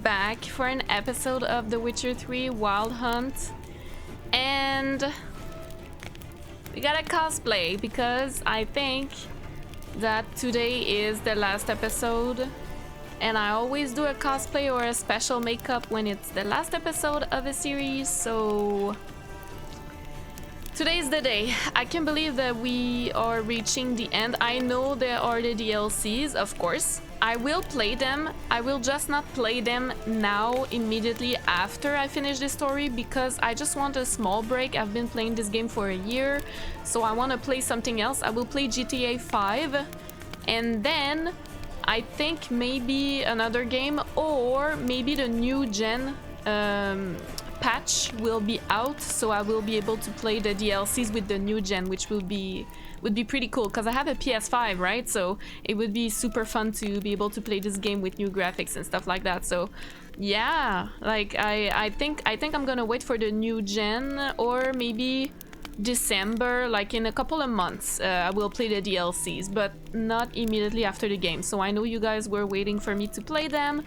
back for an episode of The Witcher 3 Wild Hunt, and we got a cosplay because I think that today is the last episode, and I always do a cosplay or a special makeup when it's the last episode of a series, so today's the day. I can't believe that we are reaching the end. I know there are the DLCs, of course. I will play them. I will just not play them now immediately after I finish the story because I just want a small break. I've been playing this game for a year, so I want to play something else. I will play GTA 5 and then I think maybe another game, or maybe the new gen patch will be out, so I will be able to play the DLCs with the new gen, which would be pretty cool because I have a PS5, right? So it would be super fun to be able to play this game with new graphics and stuff like that. So yeah, like I think I'm gonna wait for the new gen, or maybe December, like in a couple of months. I will play the DLCs, but not immediately after the game. So I know you guys were waiting for me to play them,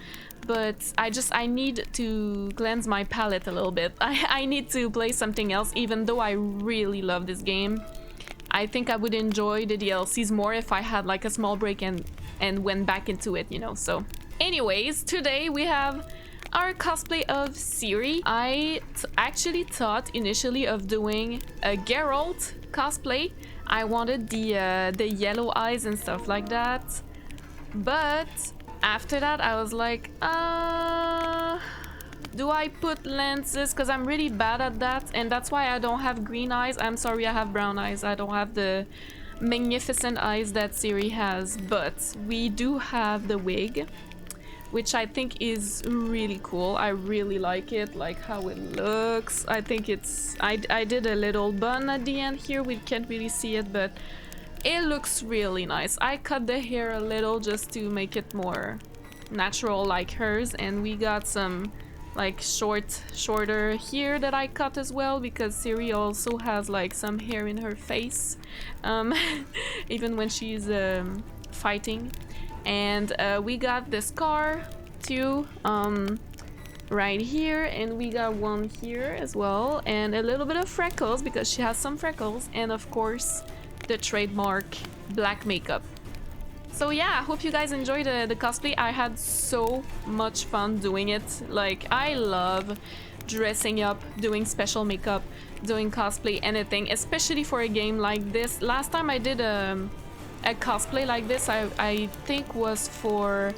but I need to cleanse my palate a little bit. I need to play something else, even though I really love this game. I think I would enjoy the DLCs more if I had like a small break and went back into it, you know. So anyways, today we have our cosplay of CIRI. I actually thought initially of doing a Geralt cosplay. I wanted the yellow eyes and stuff like that, but after that I was like, do I put lenses? Because I'm really bad at that, and that's why I don't have green eyes. I'm sorry, I have brown eyes. I don't have the magnificent eyes that CIRI has, but we do have the wig, which I think is really cool. I really like it, like how it looks. I think it's... I did a little bun at the end here. We can't really see it, but it looks really nice. I cut the hair a little just to make it more natural like hers, and we got some like shorter here that I cut as well, because CIRI also has like some hair in her face, even when she's fighting. And we got the scar too, right here, and we got one here as well, and a little bit of freckles because she has some freckles, and of course the trademark black makeup. So yeah, I hope you guys enjoyed the cosplay. I had so much fun doing it. Like, I love dressing up, doing special makeup, doing cosplay, anything, especially for a game like this. Last time I did a cosplay like this, I think was for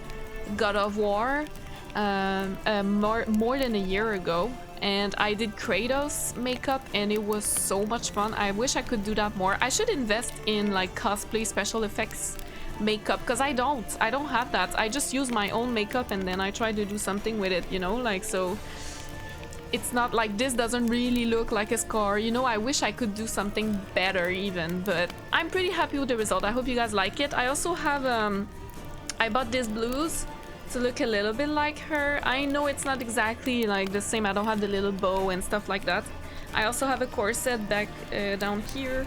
God of War, more than a year ago, and I did Kratos makeup, and it was so much fun. I wish I could do that more. I should invest in like cosplay special effects makeup, because I don't have that. I just use my own makeup and then I try to do something with it, you know, like, so it's not like this doesn't really look like a scar, you know. I wish I could do something better even, but I'm pretty happy with the result. I hope you guys like it. I also have I bought these blues to look a little bit like her. I know it's not exactly like the same. I don't have the little bow and stuff like that. I also have a corset back down here,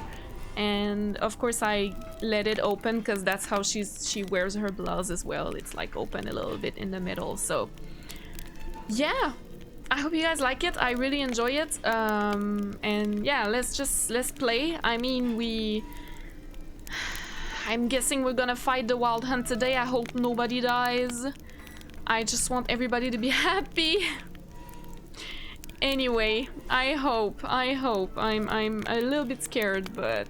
and of course I let it open because that's how she wears her blouse as well. It's like open a little bit in the middle. So yeah, I hope you guys like it. I really enjoy it. And yeah, let's play. I mean, I'm guessing we're gonna fight the Wild Hunt today. I hope nobody dies. I just want everybody to be happy. Anyway, I hope. I'm a little bit scared, but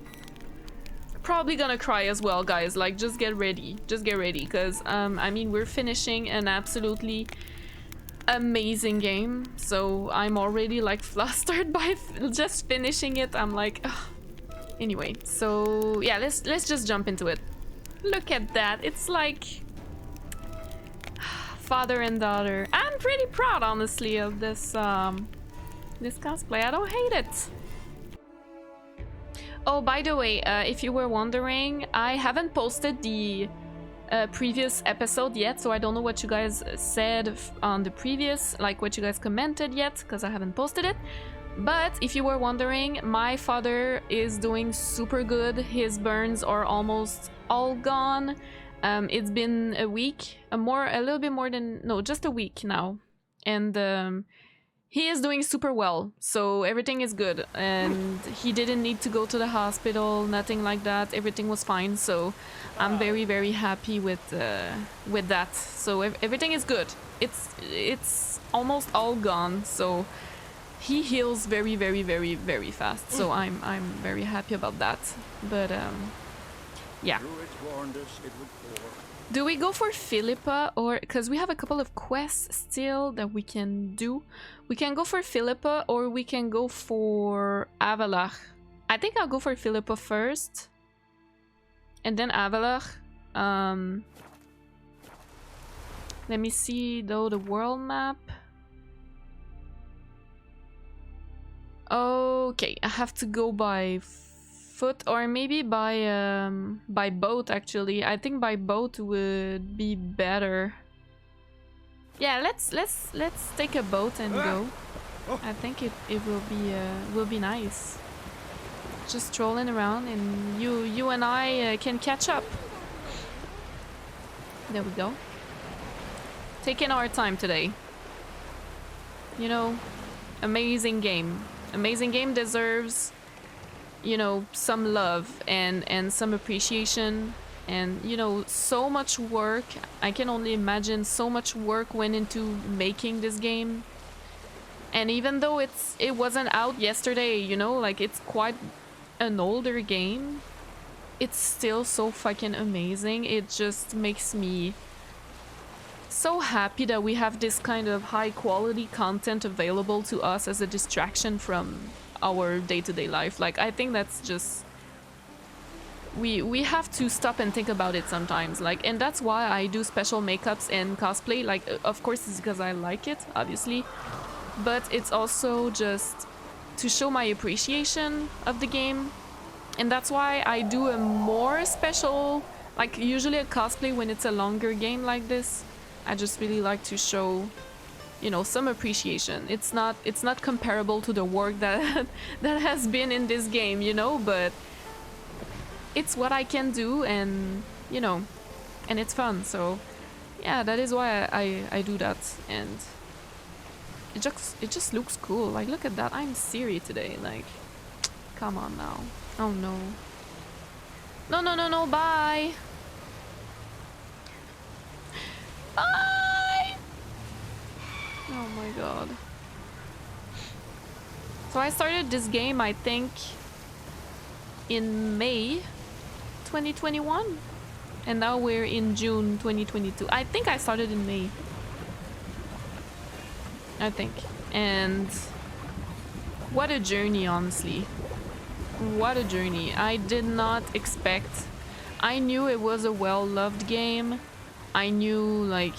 probably gonna cry as well, guys. Like, just get ready, because I mean, we're finishing an absolutely amazing game, so I'm already like flustered by just finishing it. I'm like, ugh. Anyway, so yeah, let's just jump into it. Look at that. It's like father and daughter. I'm pretty proud, honestly, of this this cosplay. I don't hate it. Oh, by the way, if you were wondering, I haven't posted the previous episode yet, so I don't know what you guys said on the previous, like what you guys commented yet, because I haven't posted it. But if you were wondering, my father is doing super good. His burns are almost all gone. It's been a week, just a week now. and he is doing super well, so everything is good, and he didn't need to go to the hospital, nothing like that. Everything was fine, so I'm very, very happy with that. So everything is good. It's almost all gone, so he heals very, very, very, very fast. So I'm very happy about that. But yeah. Do we go for Philippa, or because we have a couple of quests still that we can do? We can go for Philippa, or we can go for Avalach. I think I'll go for Philippa first, and then Avalach. Let me see though the world map. Okay, I have to go by foot, or maybe by boat. Actually, I think by boat would be better. Yeah, let's take a boat and go. I think it will be nice. Just strolling around, and you and I can catch up. There we go. Taking our time today. You know, amazing game. Amazing game deserves, you know, some love and some appreciation, and you know, so much work. I can only imagine so much work went into making this game. And even though it wasn't out yesterday, you know, like it's quite an older game, it's still so fucking amazing. It just makes me so happy that we have this kind of high quality content available to us as a distraction from our day-to-day life. Like, I think that's just, we have to stop and think about it sometimes. Like, and that's why I do special makeups and cosplay. Like, of course it's because I like it, obviously, but it's also just to show my appreciation of the game. And that's why I do a more special, like usually a cosplay when it's a longer game like this. I just really like to show, you know, some appreciation. It's not comparable to the work that that has been in this game, you know, but it's what I can do, and you know, and it's fun. So yeah, that is why I do that, and it just looks cool. Like, look at that. I'm CIRI today. Like, come on now. Oh no. No, bye. Bye! Oh my god. So I started this game, I think, in May 2021, and now we're in June 2022. I think I started in May. I think. And what a journey, honestly. What a journey. I did not expect. I knew it was a well-loved game. I knew, like,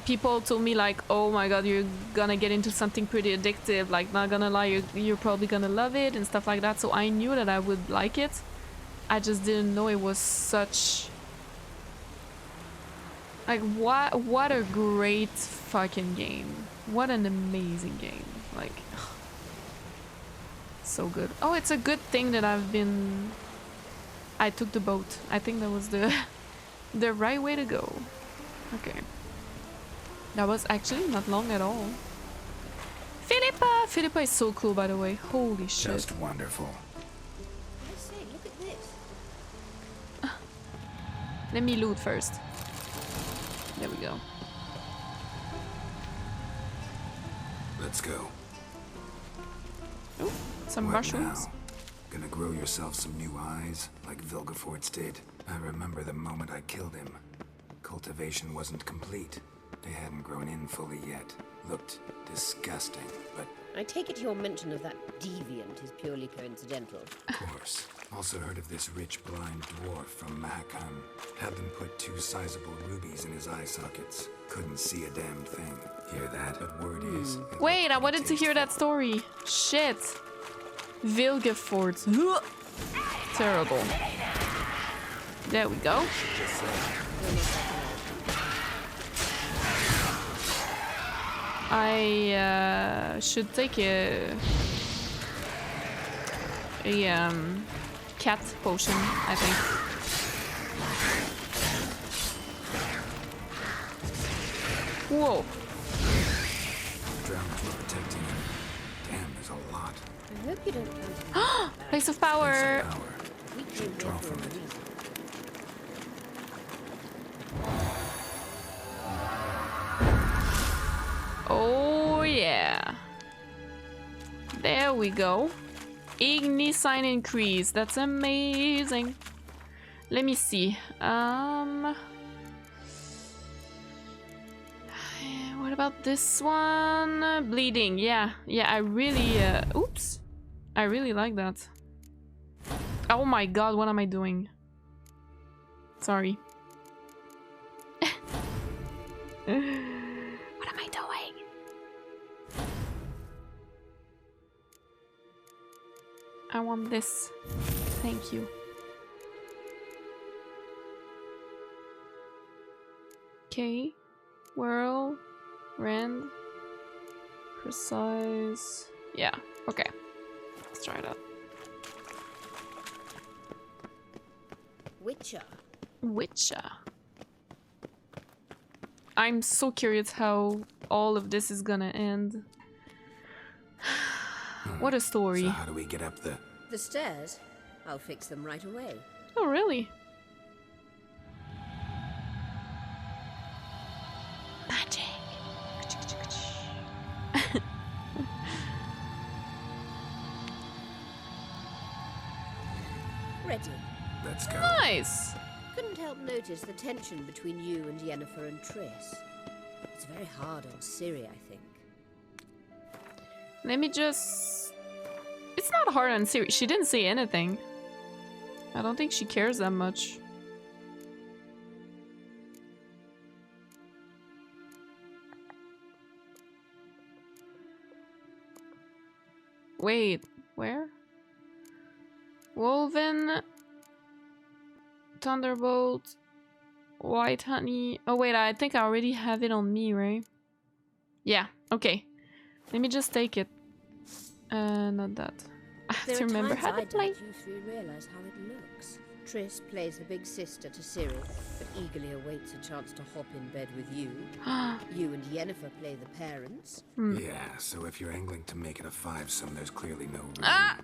people told me, like, oh my god, you're gonna get into something pretty addictive, like, not gonna lie, you're probably gonna love it and stuff like that. So I knew that I would like it. I just didn't know it was such, like, what a great fucking game. What an amazing game. Like, so good. Oh, it's a good thing that I took the boat. I think that was the right way to go. Okay. That was actually not long at all. Philippa! Philippa is so cool, by the way. Holy shit. Just wonderful. I say, look at this. Let me loot first. There we go. Let's go. Oh, some What mushrooms. now? Gonna grow yourself some new eyes, like Vilgefortz did? I remember the moment I killed him. Cultivation wasn't complete. They hadn't grown in fully yet. Looked disgusting, but... I take it your mention of that deviant is purely coincidental. Of course. Also heard of this rich blind dwarf from Mahakam. Had them put 2 sizable rubies in his eye sockets. Couldn't see a damn thing. Hear that? But word is... Wait, I wanted to hear that story. Shit. Vilgefortz. Terrible. There we go. I should take a cat potion, I think. Whoa. for protecting him. Damn, there's a lot. I hope you don't count it. Place of power. Place of power. We Should came draw here for from a it. reason. Oh yeah. There we go. Igni sign increase. That's amazing. Let me see. What about this one? Bleeding. Yeah. Yeah, I really oops. I really like that. Oh my god, what am I doing? Sorry. What am I doing? I want this. Thank you. Okay. Whirl. Rend. Precise. Yeah. Okay. Let's try that. Witcher. Witcher. I'm so curious how all of this is gonna end. What a story. So how do we get up the... The stairs? I'll fix them right away. Oh, really? Magic. Ready. Let's go. Nice. Couldn't help notice the tension between you and Yennefer and Triss. It's very hard on Ciri, I think. Let me just... It's not hard on Ciri. She didn't say anything. I don't think she cares that much. Wait, where? Woven... Thunderbolt... White honey... Oh wait, I think I already have it on me, right? Yeah, okay. Let me just take it. Not that. I have to remember how to play. You three realize how it looks. Triss plays the big sister to Ciri, but eagerly awaits a chance to hop in bed with you. You and Yennefer play the parents. Yeah, so if you're angling to make it a five-some, there's clearly no room. Ah!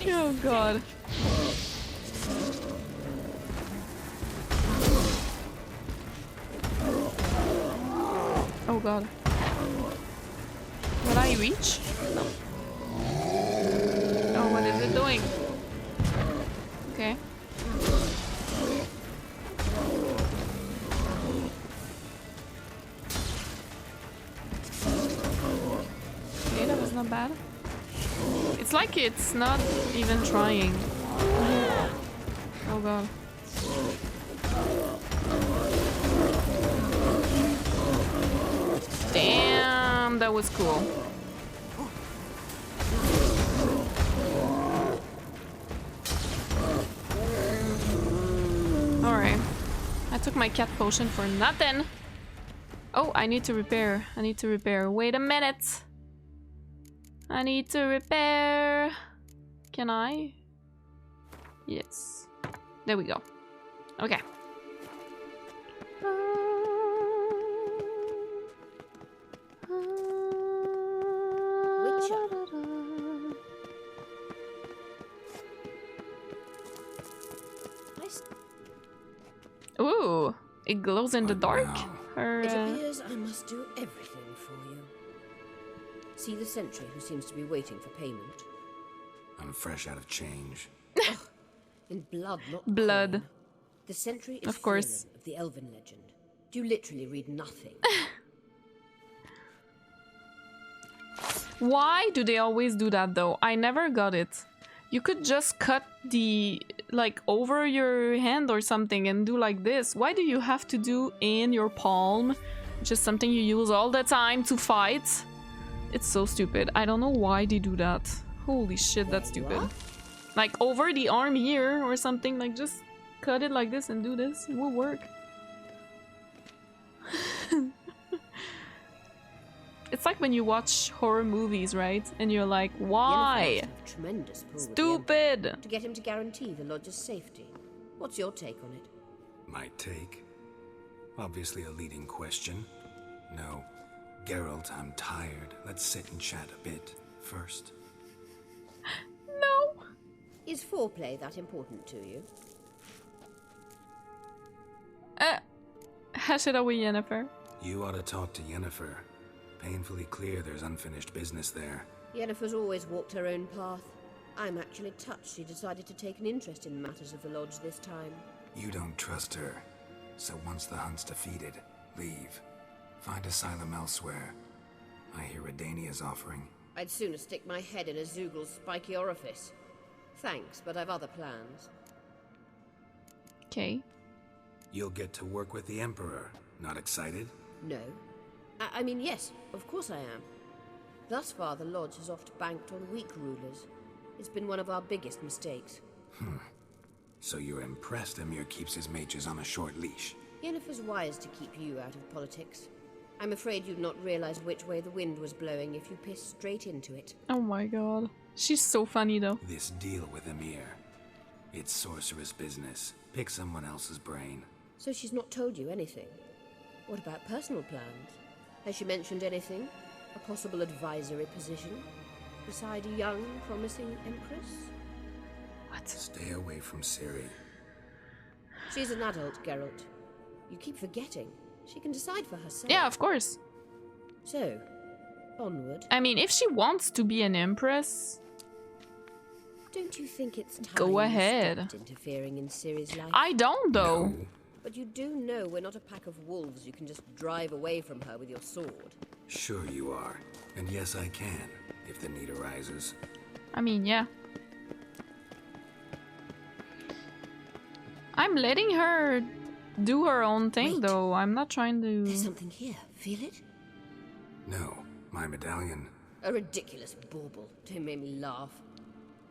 Oh god. Oh god. Will I reach? Oh, what is it doing? Okay. Okay, that was not bad. It's like it's not even trying. Oh god. Damn, that was cool. Alright. I took my cat potion for nothing. Oh, I need to repair. I need to repair. Wait a minute. I need to repair. Can I? Yes. There we go. Okay. Ooh, it glows in the dark. Or, It appears I must do everything for you. See the sentry who seems to be waiting for payment. I'm fresh out of change. In blood, not Blood. coin. The sentry is Of course. Phelan of the Elven legend. You literally read nothing. Why do they always do that though? I never got it. You could just cut the, like, over your hand or something and do like this. Why do you have to do in your palm? Which is something you use all the time to fight. It's so stupid. I don't know why they do that. Holy shit, that's stupid. What? Like over the arm here or something, like just cut it like this and do this. It will work. It's like when you watch horror movies, right? And you're like, why? Yennefer must have tremendous pull with the Stupid! Emperor to get him to guarantee the lodge's safety. What's your take on it? My take? Obviously a leading question. No. Geralt, I'm tired. Let's sit and chat a bit first. No. Is foreplay that important to you? Hash it out with Yennefer. You ought to talk to Yennefer. Painfully clear there's unfinished business there. Yennefer's always walked her own path. I'm actually touched she decided to take an interest in matters of the Lodge this time. You don't trust her. So once the hunt's defeated, leave. Find asylum elsewhere. I hear Redania's offering. I'd sooner stick my head in a Zoogl's spiky orifice. Thanks, but I've other plans. Okay. You'll get to work with the Emperor. Not excited? No. I mean, yes, of course I am. Thus far, the Lodge has oft banked on weak rulers. It's been one of our biggest mistakes. So you're impressed Emir keeps his mages on a short leash? Yennefer's wise to keep you out of politics. I'm afraid you'd not realize which way the wind was blowing if you pissed straight into it. Oh my god. She's so funny though. This deal with Emir. It's sorceress business. Pick someone else's brain. So she's not told you anything? What about personal plans? Has she mentioned anything? A possible advisory position? Beside a young, promising empress? What? Stay away from CIRI. She's an adult, Geralt. You keep forgetting. She can decide for herself. Yeah, of course. So, onward. I mean, if she wants to be an empress, Don't you think it's time go you ahead. stopped interfering in Ciri's life? I don't though. No. But you do know we're not a pack of wolves you can just drive away from her with your sword. Sure you are. And yes, I can, if the need arises. I mean, yeah. I'm letting her do her own thing Wait. though. I'm not trying There's to... something here. Feel it? No, my medallion. A ridiculous bauble. Don't make me laugh.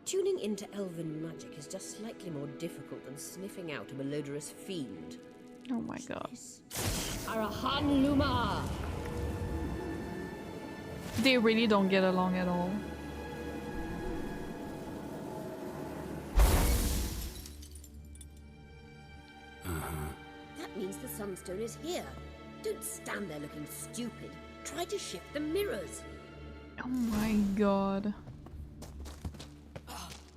Tuning into elven magic is just slightly more difficult than sniffing out a malodorous fiend. Oh my god. Arahan Luma! They really don't get along at all. That means the sunstone is here. Don't stand there looking stupid. Try to shift the mirrors. Oh my god.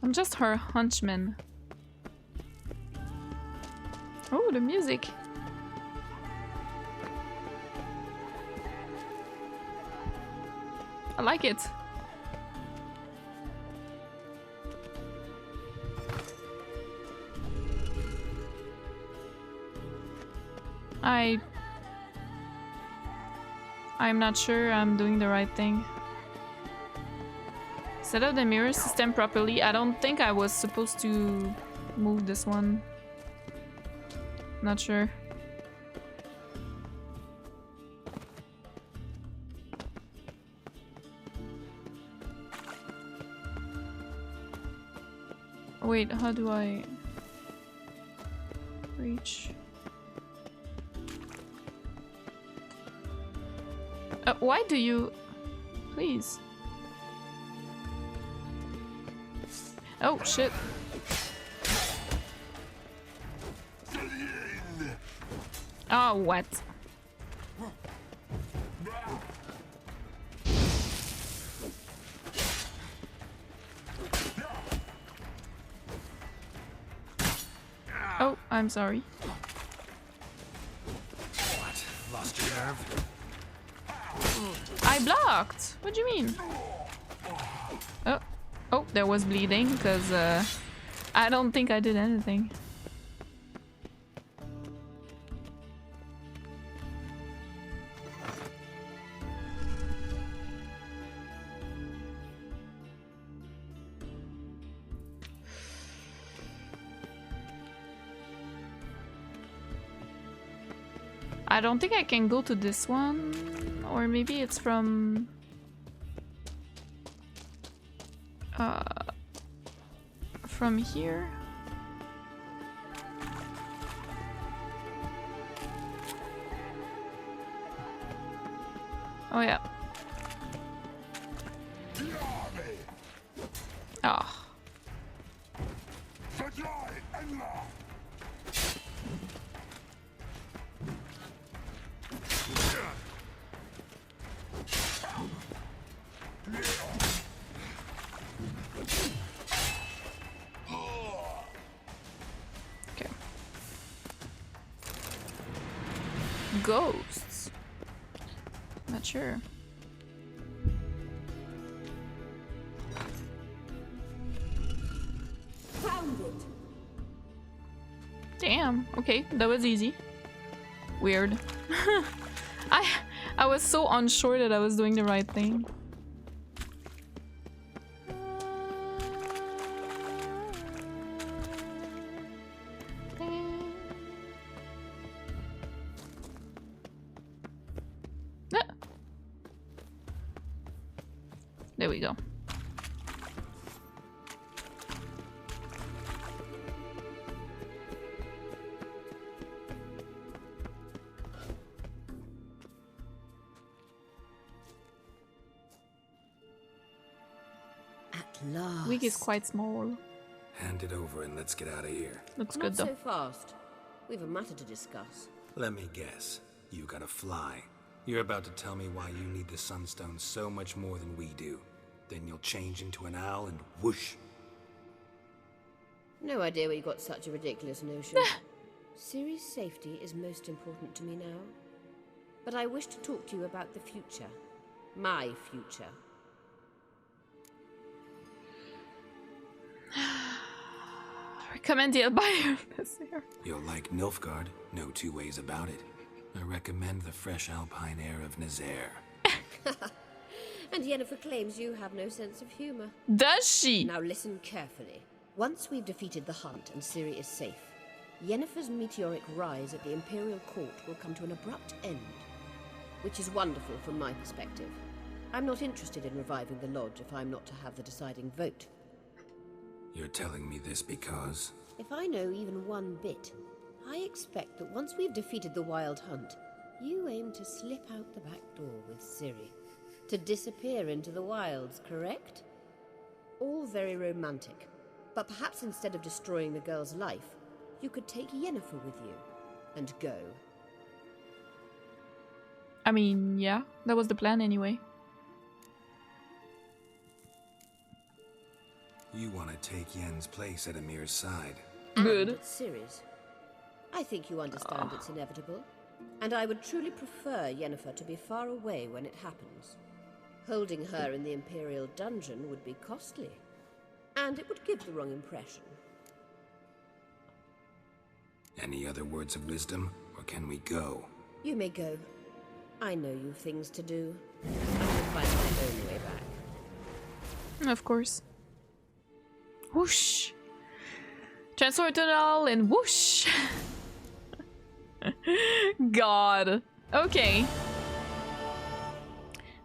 I'm just her hunchman. Oh, the music. I like it. I'm not sure I'm doing the right thing. Set up the mirror system properly. I don't think I was supposed to move this one. Not sure. Wait, how do I reach? Why do you... Please. Oh, shit. Oh, what? Oh, I'm sorry. What? Lost your nerve? I blocked! What do you mean? Oh, oh, there was bleeding because I don't think I did anything. I don't think I can go to this one, or maybe it's from here. Oh yeah. Oh. ghosts. Not sure. Found it. Damn. Okay, that was easy. Weird. I was so unsure that I was doing the right thing. There we go. At last. Wig is quite small. Hand it over and let's get out of here. Looks Not good though. so fast. We've a matter to discuss. Let me guess. You gotta fly. You're about to tell me why you need the Sunstone so much more than we do. Then you'll change into an owl and whoosh. No idea where you got such a ridiculous notion. CIRI's safety is most important to me now. But I wish to talk to you about the future. My future. Recommend the Elgato this year. You'll like Nilfgaard, no two ways about it. I recommend the fresh alpine air of Nazaire. And Yennefer claims you have no sense of humor. Does she? Now listen carefully. Once we've defeated the hunt and Ciri is safe, Yennefer's meteoric rise at the Imperial Court will come to an abrupt end. Which is wonderful from my perspective. I'm not interested in reviving the Lodge if I'm not to have the deciding vote. You're telling me this because... If I know even one bit, I expect that once we've defeated the Wild Hunt, you aim to slip out the back door with Ciri. To disappear into the wilds, correct? All very romantic. But perhaps instead of destroying the girl's life, you could take Yennefer with you and go. I mean, yeah, that was the plan anyway. You want to take Yen's place at Amir's side. Good. And at Ciri's. I think you understand it's inevitable. And I would truly prefer Yennefer to be far away when it happens. Holding her in the Imperial dungeon would be costly. And it would give the wrong impression. Any other words of wisdom, or can we go? You may go. I know you've things to do. I will find my own way back. Of course. Whoosh! Transform tunnel and whoosh! God. Okay.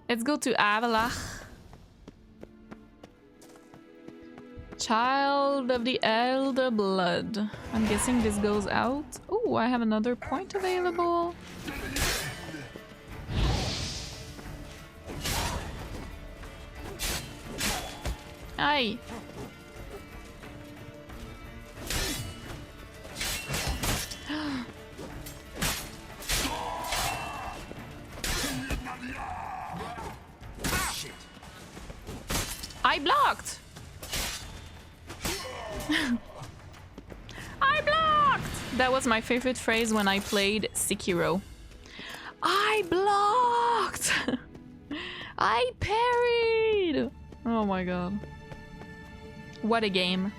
Let's go to Avalach. Child of the Elder Blood. I'm guessing this goes out. Oh, I have another point available. Aye. I blocked! I blocked! That was my favorite phrase when I played Sekiro. I blocked! I parried! Oh my god. What a game.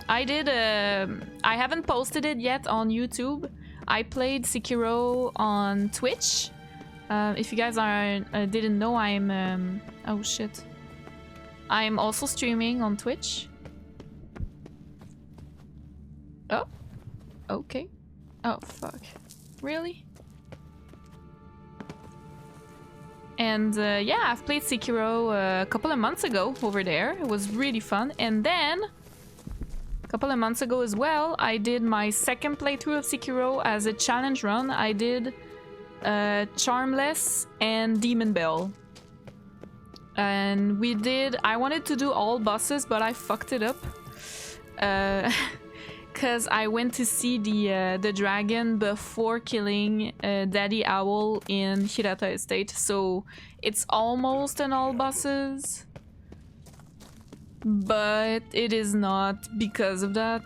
I did I haven't posted it yet on YouTube. I played Sekiro on Twitch. If you guys didn't know, I'm oh shit. I'm also streaming on Twitch. Oh, okay. Oh fuck, really? And yeah, I've played Sekiro a couple of months ago over there. It was really fun. And then a couple of months ago as well, I did my second playthrough of Sekiro as a challenge run. I did Charmless and Demon Bell. And I wanted to do all bosses, but I fucked it up. Because I went to see the dragon before killing Daddy Owl in Hirata Estate. So it's almost an all bosses. But it is not because of that.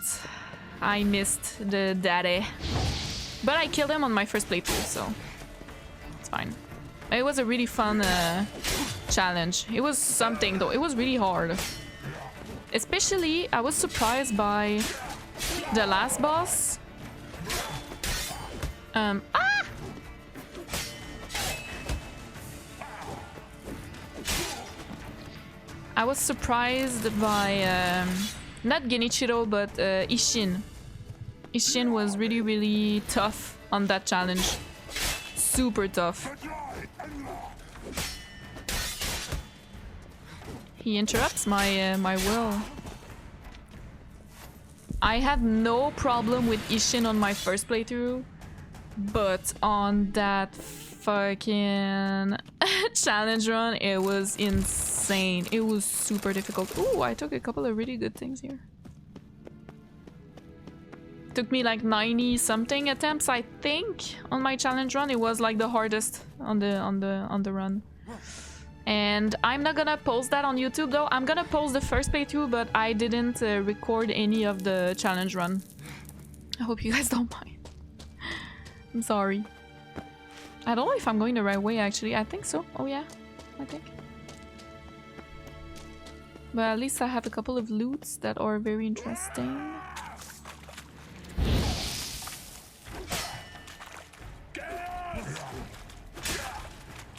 I missed the daddy. But I killed him on my first playthrough, so it's fine. It was a really fun challenge. It was something though. It was really hard. Especially, I was surprised by the last boss. I was surprised by not Genichiro, but Ishin. Ishin was really tough on that challenge. Super tough. He interrupts my my will. I had no problem with Ishin on my first playthrough, but on that fucking challenge run, it was insane. It was super difficult. Ooh, I took a couple of really good things here. Took me like 90 something attempts, I think, on my challenge run. It was like the hardest on the run. And I'm not gonna post that on YouTube though. I'm gonna post the first playthrough, but I didn't record any of the challenge run. I hope you guys don't mind. I'm sorry. I don't know if I'm going the right way actually. I think so. Oh yeah, I think. But at least I have a couple of loots that are very interesting.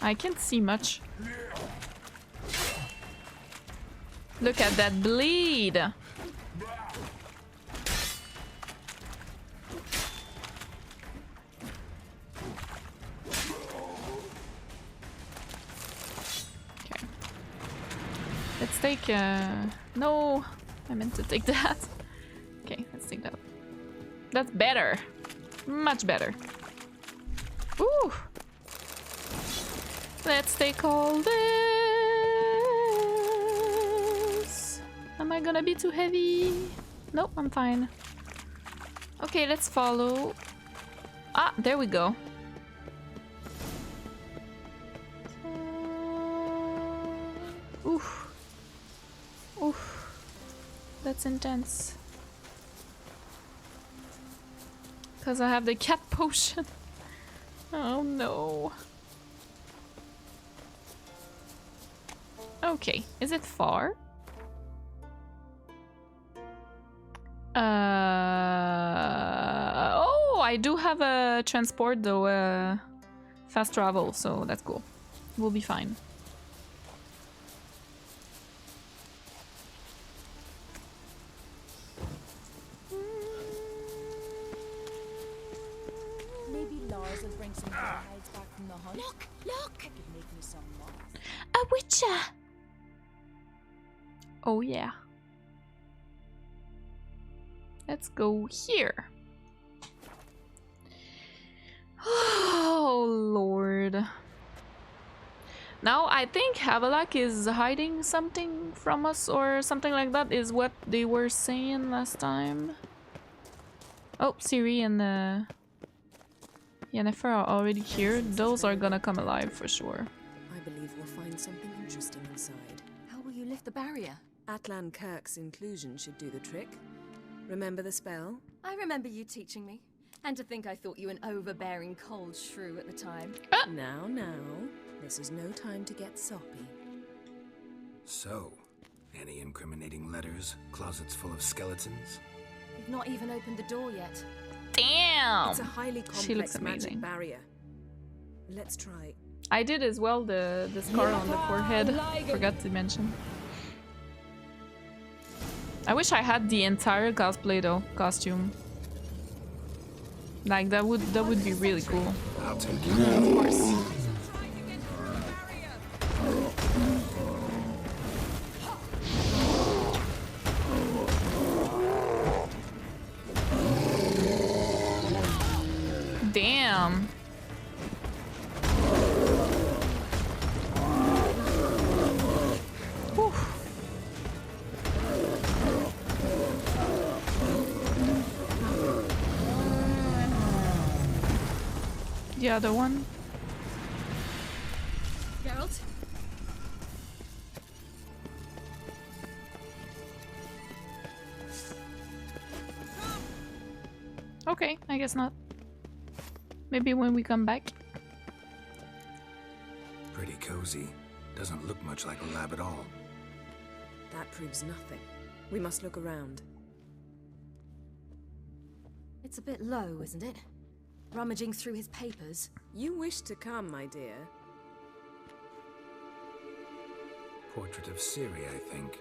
I can't see much. Look at that bleed! Okay. Let's take no, I meant to take that. Okay, let's take that. That's better. Much better. Ooh! Let's take all this. Am I gonna be too heavy? Nope, I'm fine. Okay, let's follow. Ah, there we go. Oof. Oof. That's intense. Because I have the cat potion. Oh no. Okay, is it far? Oh, I do have a transport though, fast travel, so that's cool. We'll be fine. Maybe Lars will bring some hides back from the hunt. Look! Could make me some more. A witcher! Oh yeah. Let's go here. Oh lord. Now I think Havelock is hiding something from us or something like that is what they were saying last time. Oh, Ciri and Yennefer are already here. Those are gonna come alive for sure. I believe we'll find something interesting inside. How will you lift the barrier? Atlan Kirk's inclusion should do the trick. Remember the spell? I remember you teaching me. And to think I thought you an overbearing cold shrew at the time. Now, this is no time to get soppy. So, any incriminating letters? Closets full of skeletons? You've not even opened the door yet. Damn! It's a highly She looks complex amazing. magic barrier. Let's try. I did as well the scar on the forehead. Forgot to mention. I wish I had the entire cosplay though, costume. Like that would be really cool. I'll take it. Of course. Damn. Whew. The other one. Geralt? Okay, I guess not. Maybe when we come back. Pretty cozy. Doesn't look much like a lab at all. That proves nothing. We must look around. It's a bit low, isn't it? Rummaging through his papers. You wish to come, my dear. Portrait of CIRI, I think.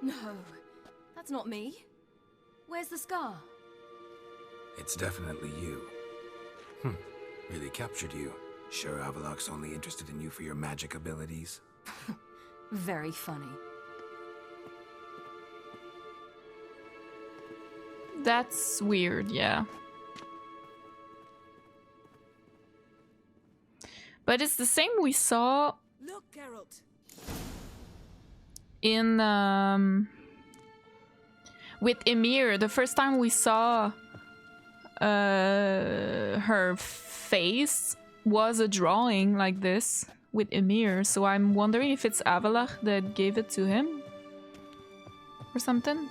No, that's not me. Where's the scar? It's definitely you. Really captured you. Sure Avaloq's only interested in you for your magic abilities? Very funny. That's weird, yeah. But it's the same we saw Look, Geralt. in with Emir. The first time we saw her face was a drawing like this with Emir, so I'm wondering if it's Avaloq that gave it to him or something.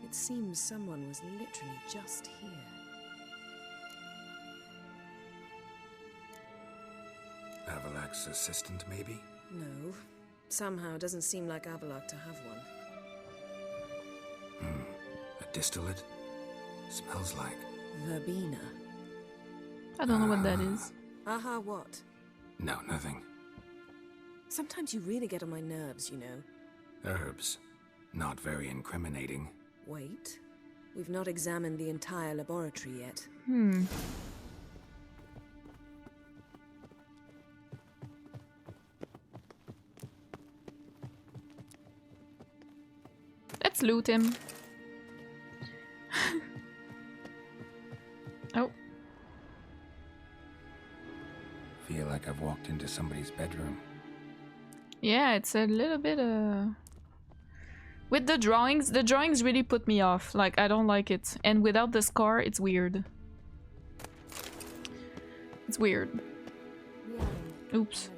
It seems someone was literally just here. Avaloq's assistant, maybe? No. Somehow it doesn't seem like Avaloq to have one. A distillate? Smells like... Verbena. I don't know what that is. Aha, what? No, nothing. Sometimes you really get on my nerves, you know. Herbs. Not very incriminating. Wait. We've not examined the entire laboratory yet. Let's loot him. Oh. Feel like I've walked into somebody's bedroom. Yeah, it's a little bit with the drawings really put me off. Like, I don't like it. And without the scar, it's weird. It's weird. Oops.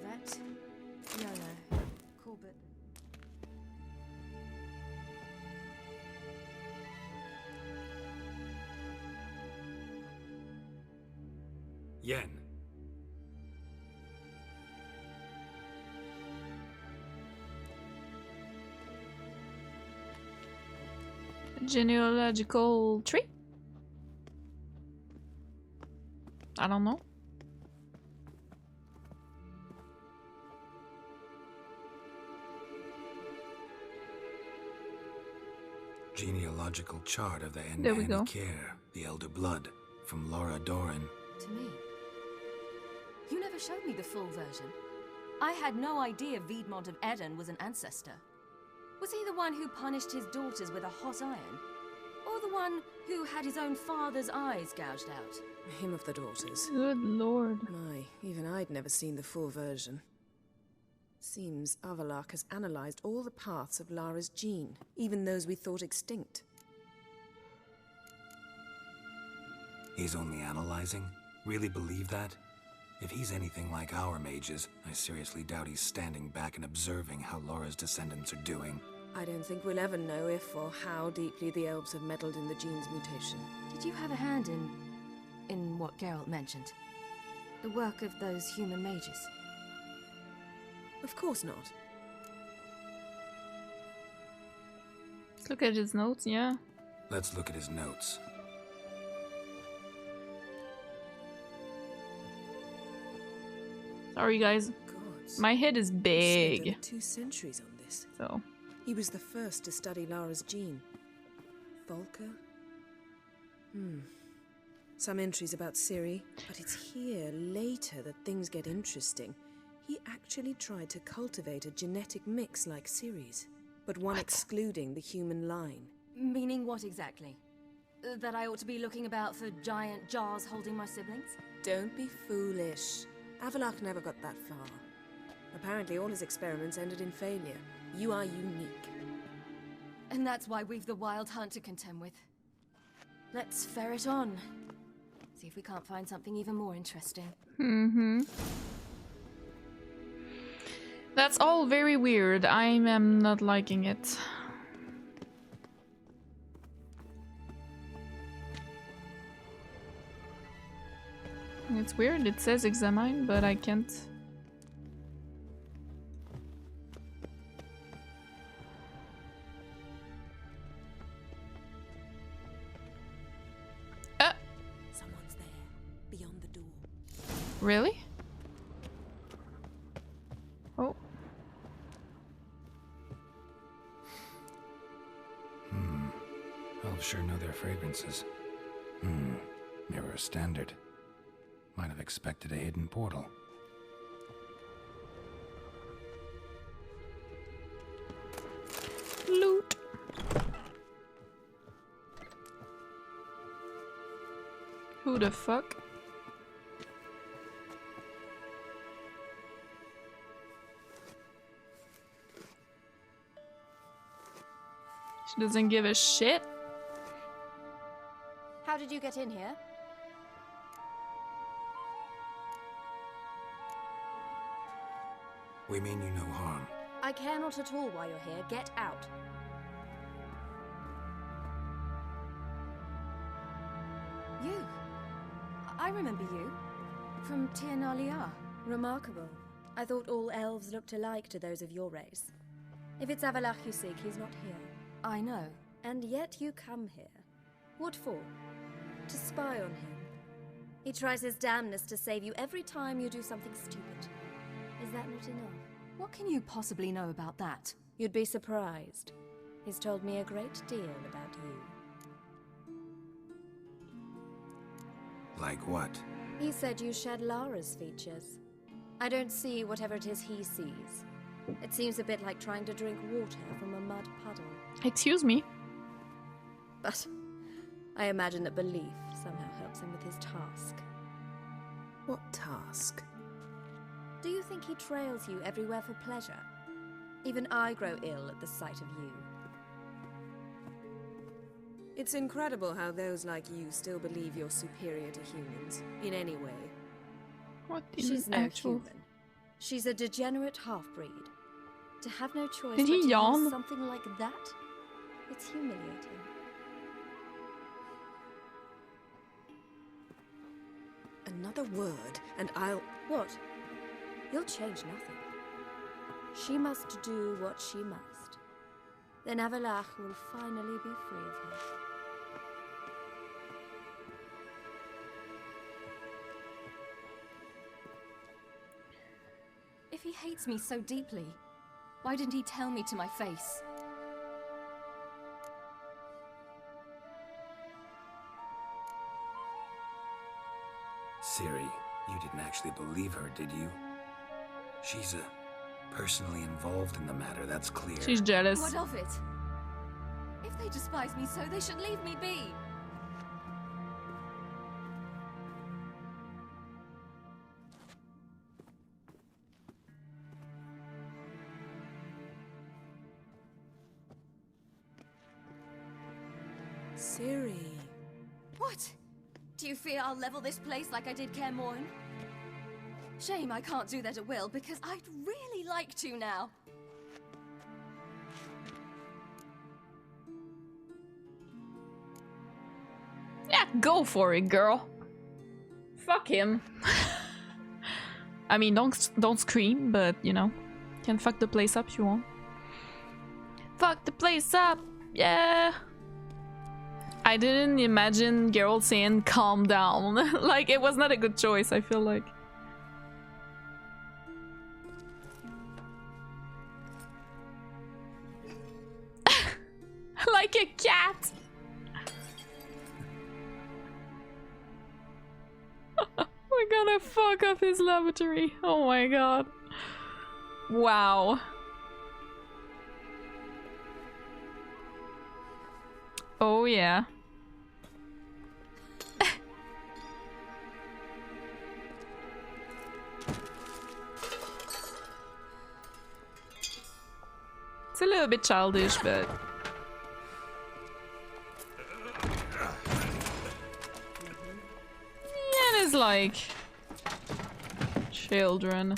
Yen. Genealogical tree? I don't know. Genealogical chart of the There we go. Care, the elder blood, from Laura Doran. To me. You never showed me the full version. I had no idea Viedmont of Eden was an ancestor. Was he the one who punished his daughters with a hot iron? Or the one who had his own father's eyes gouged out? Him of the daughters. Good lord. My, even I'd never seen the full version. Seems Avaloq has analyzed all the paths of Lara's gene, even those we thought extinct. He's only analyzing? Really believe that? If he's anything like our mages, I seriously doubt he's standing back and observing how Laura's descendants are doing. I don't think we'll ever know if or how deeply the elves have meddled in the gene's mutation. Did you have a hand in what Geralt mentioned? The work of those human mages? Of course not. Let's look at his notes, yeah. Let's look at his notes. Sorry, guys. Gods. My head is Spent big. over 2 centuries on this. So, He was the first to study Lara's gene. Volker? Some entries about CIRI, but it's here, later, that things get interesting. He actually tried to cultivate a genetic mix like CIRI's, but one excluding the human line. Meaning what exactly? That I ought to be looking about for giant jars holding my siblings? Don't be foolish. Avaloq never got that far. Apparently all his experiments ended in failure. You are unique. And that's why we've the wild hunt to contend with. Let's ferret on. See if we can't find something even more interesting. that's all very weird. I am not liking it. It's weird, it says examine, but I can't. Someone's there, beyond the door. Really? Oh. Elves sure know their fragrances. Mirror standard. Might have expected a hidden portal. Loot. Who the fuck? She doesn't give a shit. How did you get in here? We mean you no harm. I care not at all why you're here. Get out. You? I remember you. From Tirnalia. Remarkable. I thought all elves looked alike to those of your race. If it's Avalach you seek, he's not here. I know. And yet you come here. What for? To spy on him. He tries his damnedest to save you every time you do something stupid. Is that not enough? What can you possibly know about that? You'd be surprised. He's told me a great deal about you. Like what? He said you shared Lara's features. I don't see whatever it is he sees. It seems a bit like trying to drink water from a mud puddle. Excuse me. But I imagine that belief somehow helps him with his task. What task? Do you think he trails you everywhere for pleasure? Even I grow ill at the sight of you. It's incredible how those like you still believe you're superior to humans, in any way. What in She's no actual... human. She's a degenerate half-breed. To have no choice Did but he to yawn? use something like that? It's humiliating. Another word, and I'll... What? You'll change nothing. She must do what she must. Then Avalach will finally be free of her. If he hates me so deeply, why didn't he tell me to my face? Ciri, you didn't actually believe her, did you? She's personally involved in the matter, that's clear. She's jealous. What of it? If they despise me so, they should leave me be. Ciri. What? Do you fear I'll level this place like I did Kaer Morhen? Shame I can't do that at will, because I'd really like to now. Yeah, go for it, girl. Fuck him. I mean, don't scream, but you know, can fuck the place up if you want. Fuck the place up, yeah. I didn't imagine Geralt saying calm down. Like, it was not a good choice, I feel like. Like a cat. We're gonna fuck up his lavatory. Oh my god. Wow. Oh yeah. It's a little bit childish, but... yeah, it's like... children.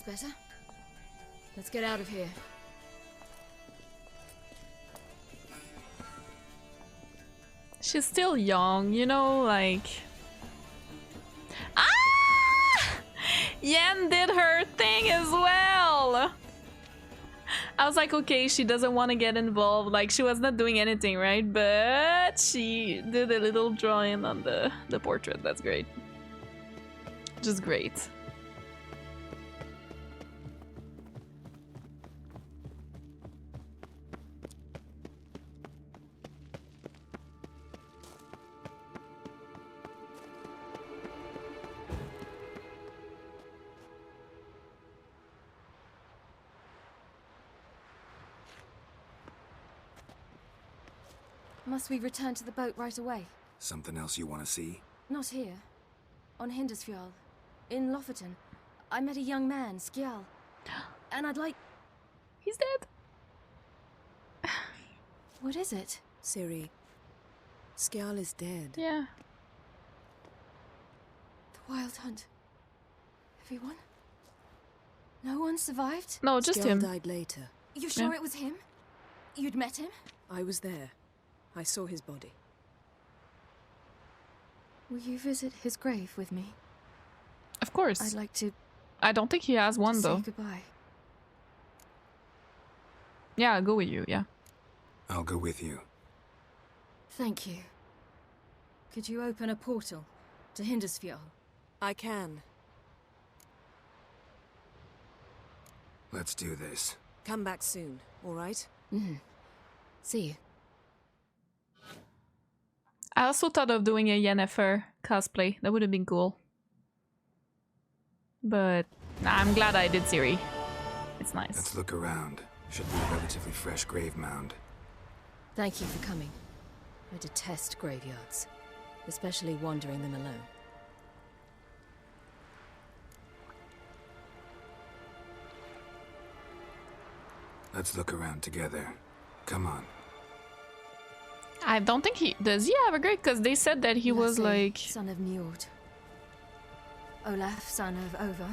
That's better. Let's get out of here. She's still young, you know, like... Ah! Yen did her thing as well! I was like, okay, she doesn't want to get involved, like she was not doing anything, right? But she did a little drawing on the portrait, that's great. Just great. Must we return to the boat right away? Something else you want to see? Not here. On Hindersfjall. In Lofoten. I met a young man, Skjal. And I'd like... He's dead. What is it? Ciri, Skjal is dead. Yeah. The Wild Hunt. Everyone? No one survived? No, just him. Skjal died later. You sure Yeah. it was him? You'd met him? I was there. I saw his body. Will you visit his grave with me? Of course. I'd like to I don't think he has one say though. goodbye. Yeah, I'll go with you, yeah. I'll go with you. Thank you. Could you open a portal to Hindersfjall? I can. Let's do this. Come back soon, all right? See you. I also thought of doing a Yennefer cosplay. That would have been cool. But nah, I'm glad I did Ciri. It's nice. Let's look around. Should be a relatively fresh grave mound. Thank you for coming. I detest graveyards, especially wandering them alone. Let's look around together. Come on. I don't think he... Does he have a grave? Because they said that he was Lasse, like... son of Njord. Olaf, son of Over.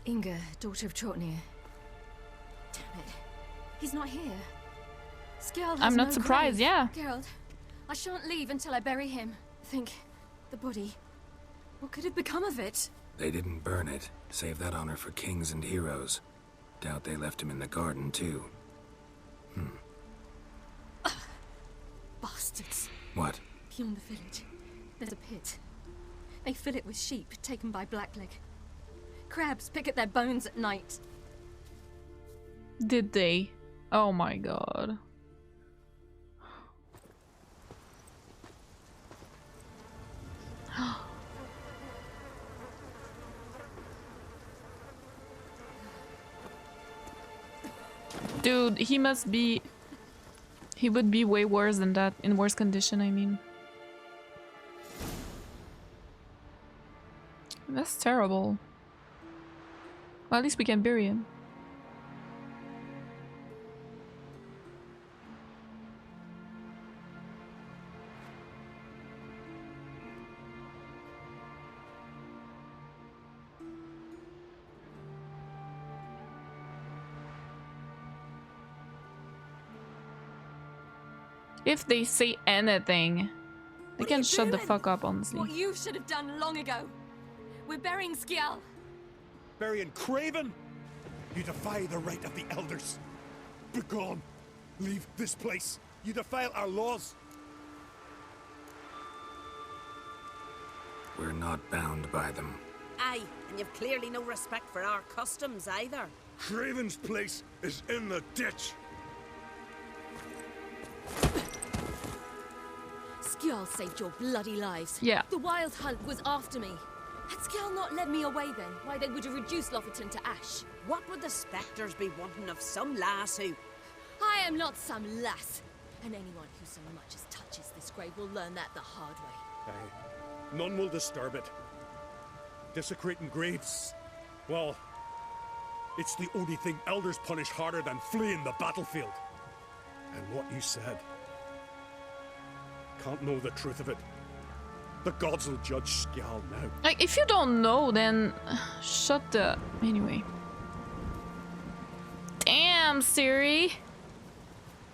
Inga, daughter of Trotnir. Damn it. He's not here. Skjal has I'm not no surprised, grave. yeah. Geralt, I shan't leave until I bury him. Think, the body. What could have become of it? They didn't burn it. Save that honor for kings and heroes. Doubt they left him in the garden, too. Bastards. What? Beyond the village, there's a pit. They fill it with sheep taken by Blackleg. Crabs pick at their bones at night. Did they? Oh my god. Dude, he must be... He would be way worse than that. In worse condition, I mean. That's terrible. Well, at least we can bury him. If they say anything, they can shut the fuck up, honestly. What you should have done long ago. We're burying Skjal. Burying Craven? You defy the right of the elders. Begone. Leave this place. You defile our laws. We're not bound by them. Aye, and you've clearly no respect for our customs either. Craven's place is in the ditch. Skjal saved your bloody lives. Yeah. The Wild Hunt was after me. Had Skjal not led me away then, why they would have reduced Lofoten to ash. What would the spectres be wanting of some lass who... I am not some lass. And anyone who so much as touches this grave will learn that the hard way. Aye. None will disturb it. Desecrating graves. Well, it's the only thing elders punish harder than fleeing the battlefield. And what you said. Can't know the truth of it. The gods will judge Skjal now. Like, if you don't know, then shut the... Anyway. Damn, Ciri!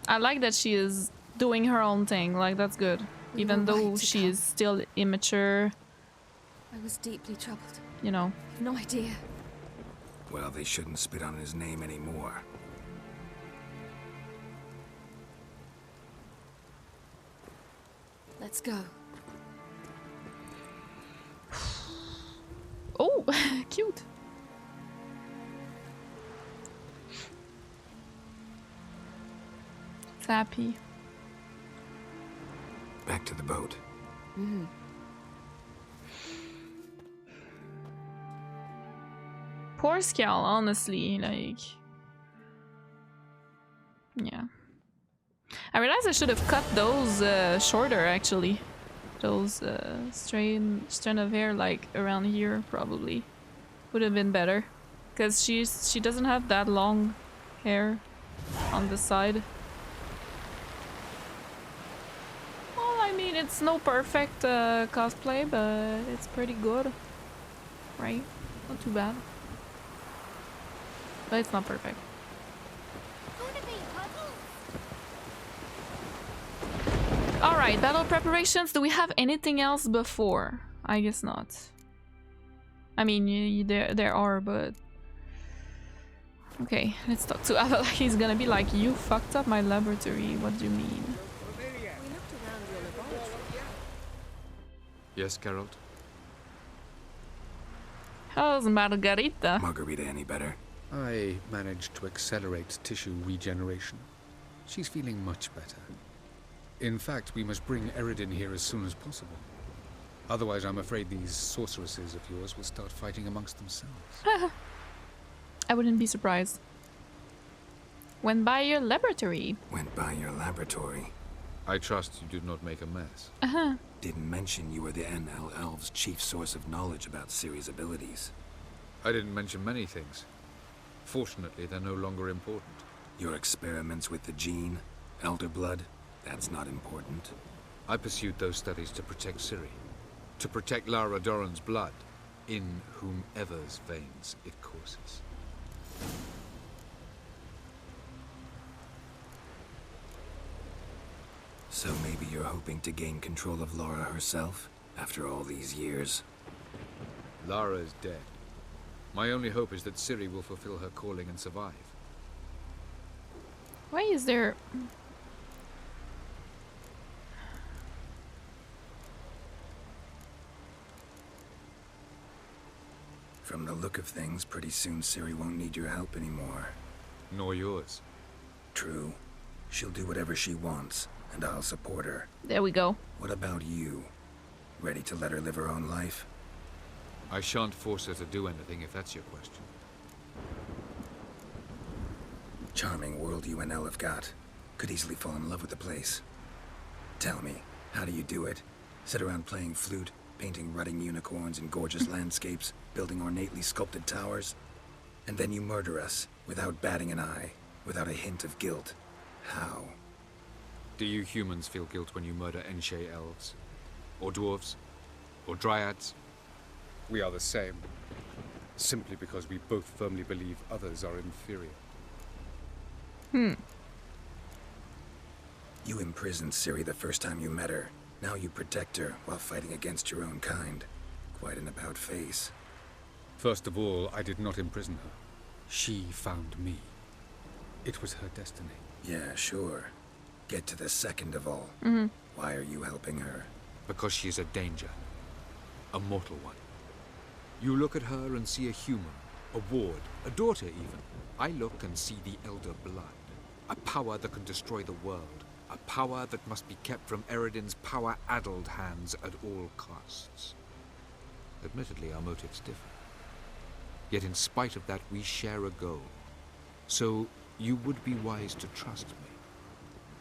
I like that she is doing her own thing. Like, that's good. Even though she is still immature. I was deeply troubled. You know. I've no idea. Well, they shouldn't spit on his name anymore. Let's go. Oh, cute. It's happy. Back to the boat. Mm-hmm. Poor Skjal, honestly, like... Yeah. I realized I should have cut those shorter, actually. Those strand of hair, like, around here, probably. Would have been better. Because she doesn't have that long hair on the side. Well, I mean, it's no perfect cosplay, but it's pretty good. Right? Not too bad. But it's not perfect. Alright, battle preparations. Do we have anything else before? I guess not. I mean, there are, but... Okay, let's talk to Avel. He's gonna be like, you fucked up my laboratory. What do you mean? Yes, Geralt? How's Margarita? Margarita any better? I managed to accelerate tissue regeneration. She's feeling much better. In fact, we must bring Eredin here as soon as possible. Otherwise, I'm afraid these sorceresses of yours will start fighting amongst themselves. I wouldn't be surprised. Went by your laboratory. Went by your laboratory. I trust you did not make a mess. Didn't mention you were the NL Elves' chief source of knowledge about Ciri's abilities. I didn't mention many things. Fortunately, they're no longer important. Your experiments with the gene, Elder Blood, that's not important. I pursued those studies to protect Ciri. To protect Lara Doran's blood, in whomever's veins it courses. So maybe you're hoping to gain control of Lara herself, after all these years? Lara is dead. My only hope is that Ciri will fulfill her calling and survive. Why is there... From the look of things, pretty soon Ciri won't need your help anymore. Nor yours. True. She'll do whatever she wants, and I'll support her. There we go. What about you? Ready to let her live her own life? I shan't force her to do anything if that's your question. Charming world you and Elle have got. Could easily fall in love with the place. Tell me, how do you do it? Sit around playing flute, painting rutting unicorns in gorgeous landscapes, building ornately sculpted towers? And then you murder us, without batting an eye, without a hint of guilt. How? Do you humans feel guilt when you murder Enshe elves? Or dwarves? Or dryads? We are the same. Simply because we both firmly believe others are inferior. You imprisoned Ciri the first time you met her. Now you protect her while fighting against your own kind. Quite an about-face. First of all, I did not imprison her. She found me. It was her destiny. Yeah, sure. Get to the second of all. Why are you helping her? Because she is a danger. A mortal one. You look at her and see a human, a ward, a daughter even. I look and see the Elder Blood. A power that can destroy the world. A power that must be kept from Eredin's power-addled hands at all costs. Admittedly, our motives differ. Yet in spite of that, we share a goal. So you would be wise to trust me.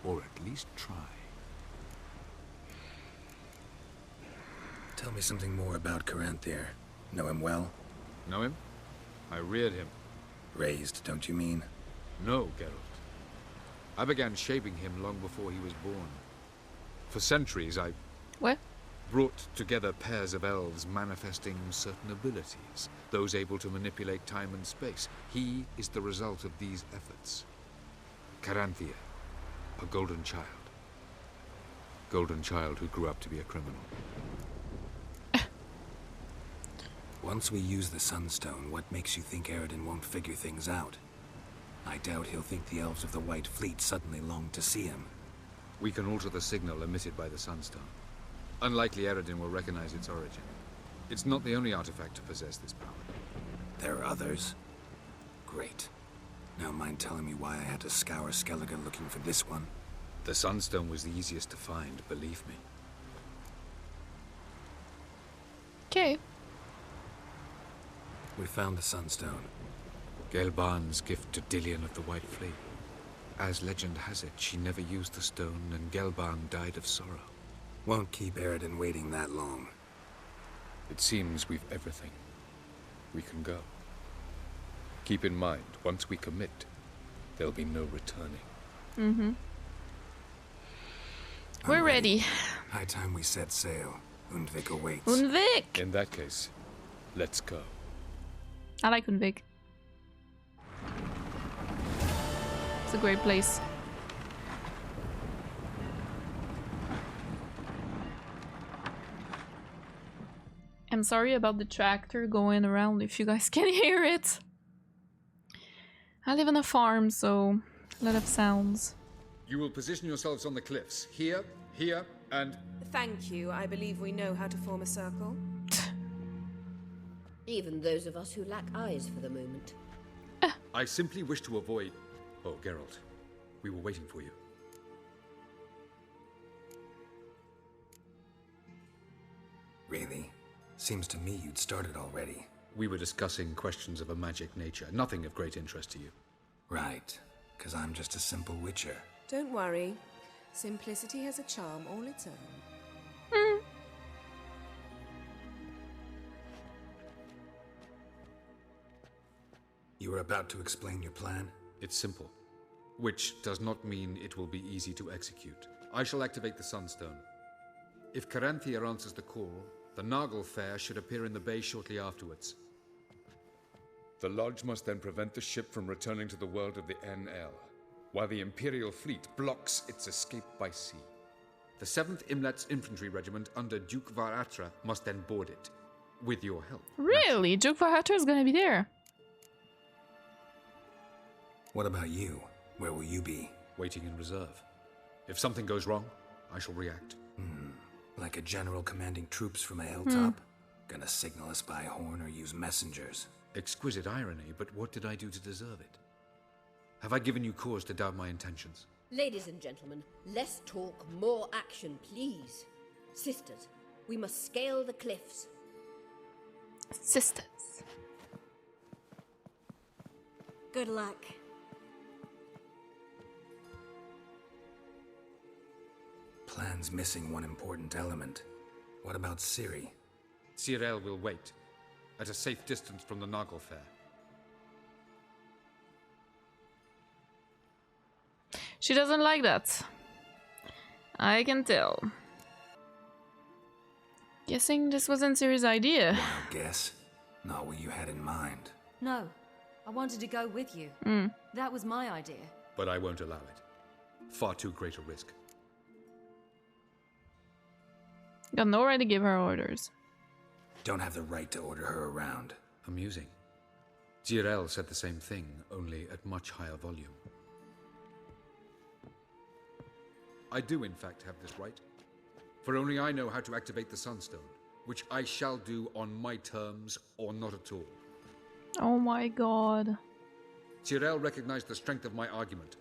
Or at least try. Tell me something more about Caranthir. Know him well? Know him? I reared him. Raised, don't you mean? No, Geralt. I began shaping him long before he was born. For centuries, What? brought together pairs of elves manifesting certain abilities, those able to manipulate time and space. He is the result of these efforts. Caranthea, a golden child. Golden child who grew up to be a criminal. Once we use the Sunstone, what makes you think Eridan won't figure things out? I doubt he'll think the elves of the White Fleet suddenly long to see him. We can alter the signal emitted by the Sunstone. Unlikely Eridan will recognize its origin. It's not the only artifact to possess this power. There are others? Great. Now mind telling me why I had to scour Skellige looking for this one? The Sunstone was the easiest to find, believe me. Okay. We found the Sunstone. Gelban's gift to Dillion of the White Fleet. As legend has it, she never used the stone, and Gelban died of sorrow. Won't keep Eridan waiting that long. It seems we've everything. We can go. Keep in mind, once we commit, there'll be no returning. Mm-hmm. We're ready. High time we set sail. Undvik awaits. Undvik! In that case, let's go. I like Undvik. It's a great place. I'm sorry about the tractor going around if you guys can hear it. I live on a farm, so a lot of sounds. You will position yourselves on the cliffs. Here, here, and... Thank you. I believe we know how to form a circle. Even those of us who lack eyes for the moment. I simply wish to avoid... Oh, Geralt. We were waiting for you. Really? Seems to me you'd started already. We were discussing questions of a magic nature, nothing of great interest to you. Right, because I'm just a simple witcher. Don't worry. Simplicity has a charm all its own. You were about to explain your plan? It's simple, which does not mean it will be easy to execute. I shall activate the Sunstone. If Caranthea answers the call, the Nargle Fair should appear in the bay shortly afterwards. The Lodge must then prevent the ship from returning to the world of the NL, while the Imperial fleet blocks its escape by sea. The 7th Imlet's Infantry Regiment under Duke Varatra must then board it, with your help. Really? Duke Varatra is gonna be there? What about you? Where will you be? Waiting in reserve. If something goes wrong, I shall react. Like a general commanding troops from a hilltop? Gonna signal us by horn or use messengers? Exquisite irony, but what did I do to deserve it? Have I given you cause to doubt my intentions? Ladies and gentlemen, less talk, more action, please. Sisters, we must scale the cliffs. Sisters. Good luck. Plan's missing one important element. What about CIRI? CIRI will wait, at a safe distance from the Nargle Fair. She doesn't like that. I can tell. Guessing this wasn't Ciri's idea. Wild guess. Not what you had in mind. No, I wanted to go with you. That was my idea. But I won't allow it. Far too great a risk. Got no right to give her orders. Don't have the right to order her around. Amusing. Geralt said the same thing, only at much higher volume. I do, in fact, have this right. For only I know how to activate the Sunstone, which I shall do on my terms or not at all. Oh my god. Geralt recognized the strength of my argument.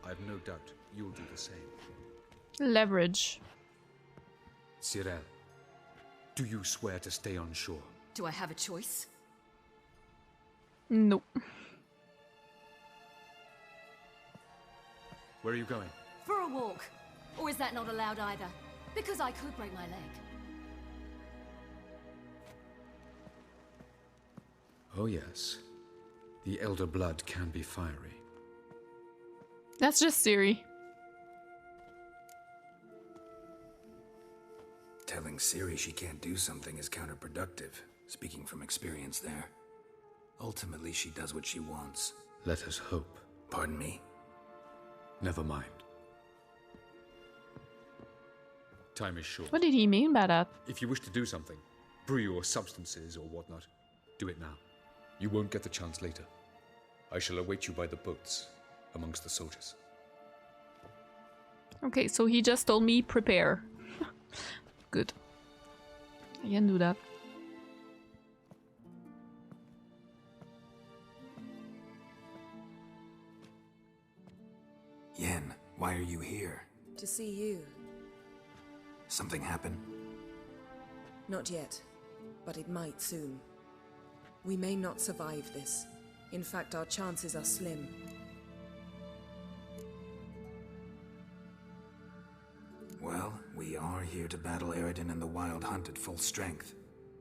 I have no doubt you'll do the same. Leverage. Cyril, do you swear to stay on shore? Do I have a choice? No. Where are you going? For a walk. Or is that not allowed either? Because I could break my leg. Oh yes. The elder blood can be fiery. That's just Ciri. telling CIRI she can't do something is counterproductive, speaking from experience there. Ultimately, she does what she wants. Let us hope. Pardon me? Never mind. Time is short. What did he mean by that? If you wish to do something, brew your substances or whatnot, do it now. You won't get the chance later. I shall await you by the boats, amongst the soldiers. Okay, so he just told me prepare. Good. I can do that. Yen, why are you here? To see you. Something happen? Not yet, but it might soon. We may not survive this. In fact, our chances are slim. Well, we are here to battle Eridan and the Wild Hunt at full strength.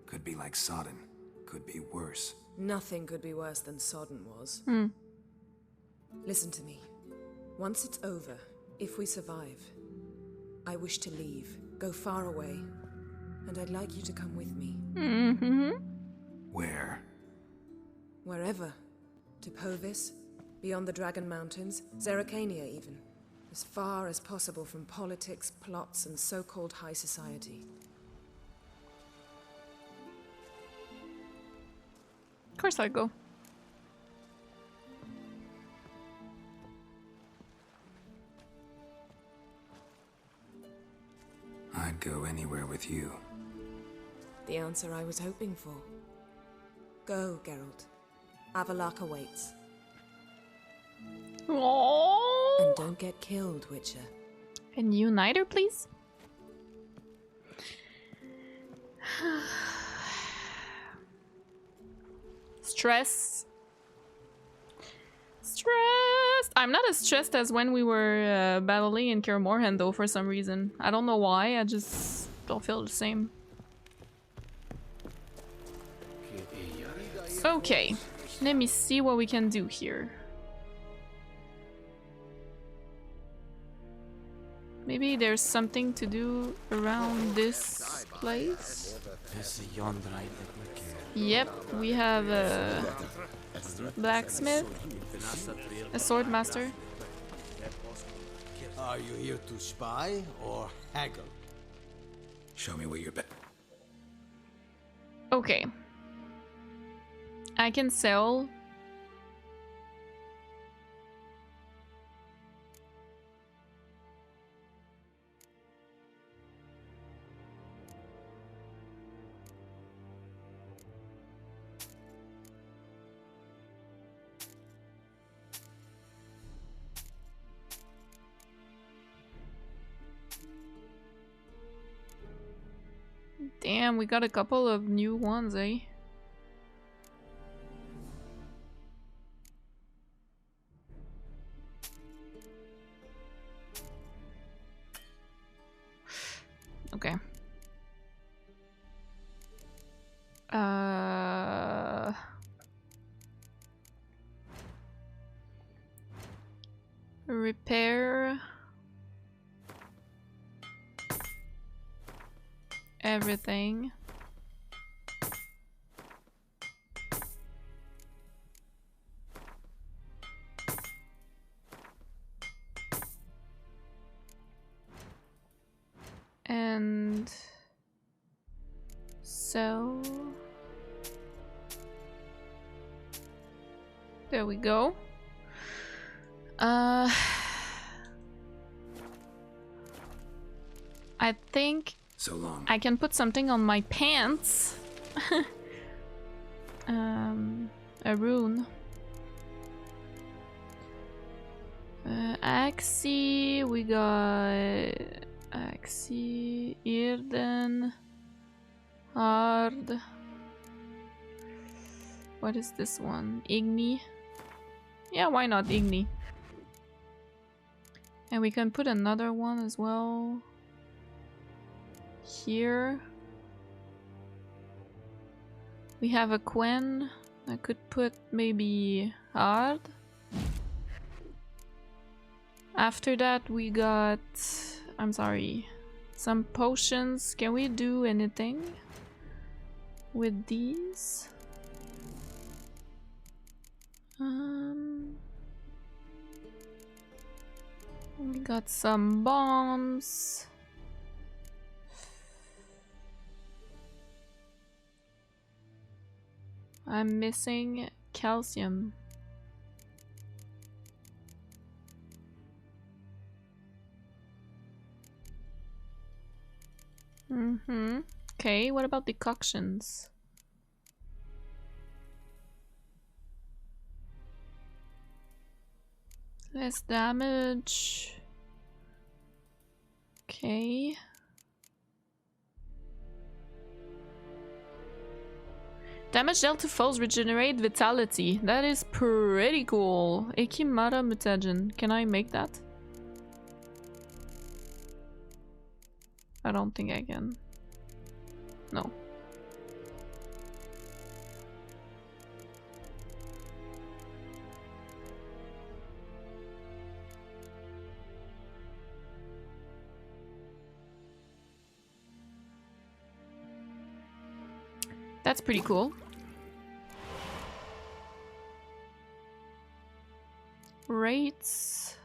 Could be like Sodden. Could be worse. Nothing could be worse than Sodden was. Listen to me. Once it's over, if we survive, I wish to leave, go far away, and I'd like you to come with me. Where? Wherever. To Povis, beyond the Dragon Mountains, Zeracania even. As far as possible from politics, plots, and so-called high society. Of course I'll go. I'd go anywhere with you. The answer I was hoping for. Go, Geralt. Avalok awaits. Aww. And don't get killed, Witcher. And you neither, please? Stress. Stressed! I'm not as stressed as when we were battling in Kaer Morhen though, for some reason. I don't know why, I just don't feel the same. Okay, let me see what we can do here. Maybe there's something to do around this place. Yep, we have a blacksmith, a sword master. Are you here to spy or haggle? Show me what you're Okay. I can sell. Damn, we got a couple of new ones, eh? Okay. Repair everything. And sell. There we go. I think so long. I can put something on my pants. A rune. Axie, we got Axie, Irden, Hard. What is this one? Igni. Yeah, why not Igni? And we can put another one as well. Here. We have a Quen. I could put maybe Hard. After that we got... I'm sorry. Some potions. Can we do anything with these? We got some bombs. I'm missing calcium. Okay, what about decoctions? Less damage. Okay. Damage dealt to foes regenerate vitality. That is pretty cool. Ekimara mutagen. Can I make that? I don't think I can. No. That's pretty cool. Rates.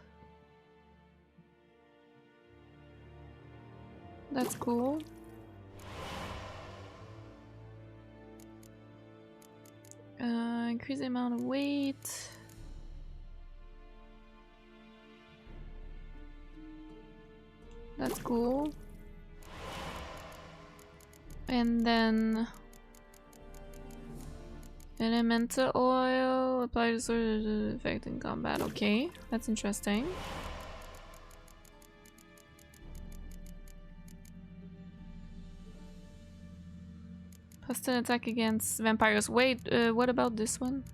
That's cool. Increase the amount of weight. That's cool. And then elemental oil applied to sort of effect in combat. Okay, that's interesting. Pestilent attack against vampires. Wait, what about this one?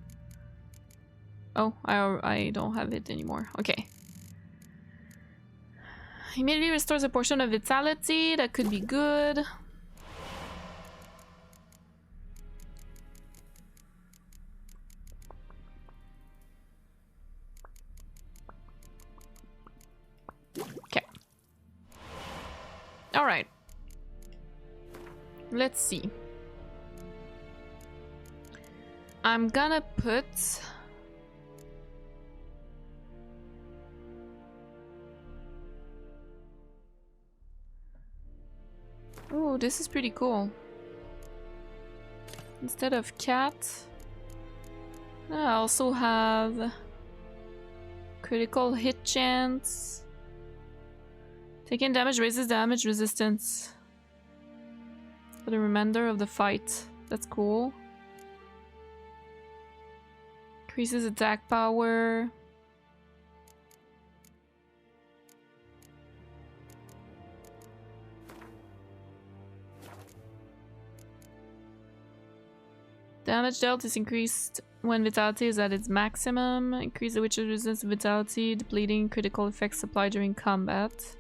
Oh, I don't have it anymore. Okay. Immediately restores a portion of vitality. That could be good. Okay. All right. Let's see. I'm gonna put oh, this is pretty cool. Instead of cat, I also have critical hit chance. Taking damage raises damage resistance for the remainder of the fight. That's cool. Increases attack power. Damage dealt is increased when vitality is at its maximum. Increase the witch's resistance to vitality, depleting critical effects applied during combat.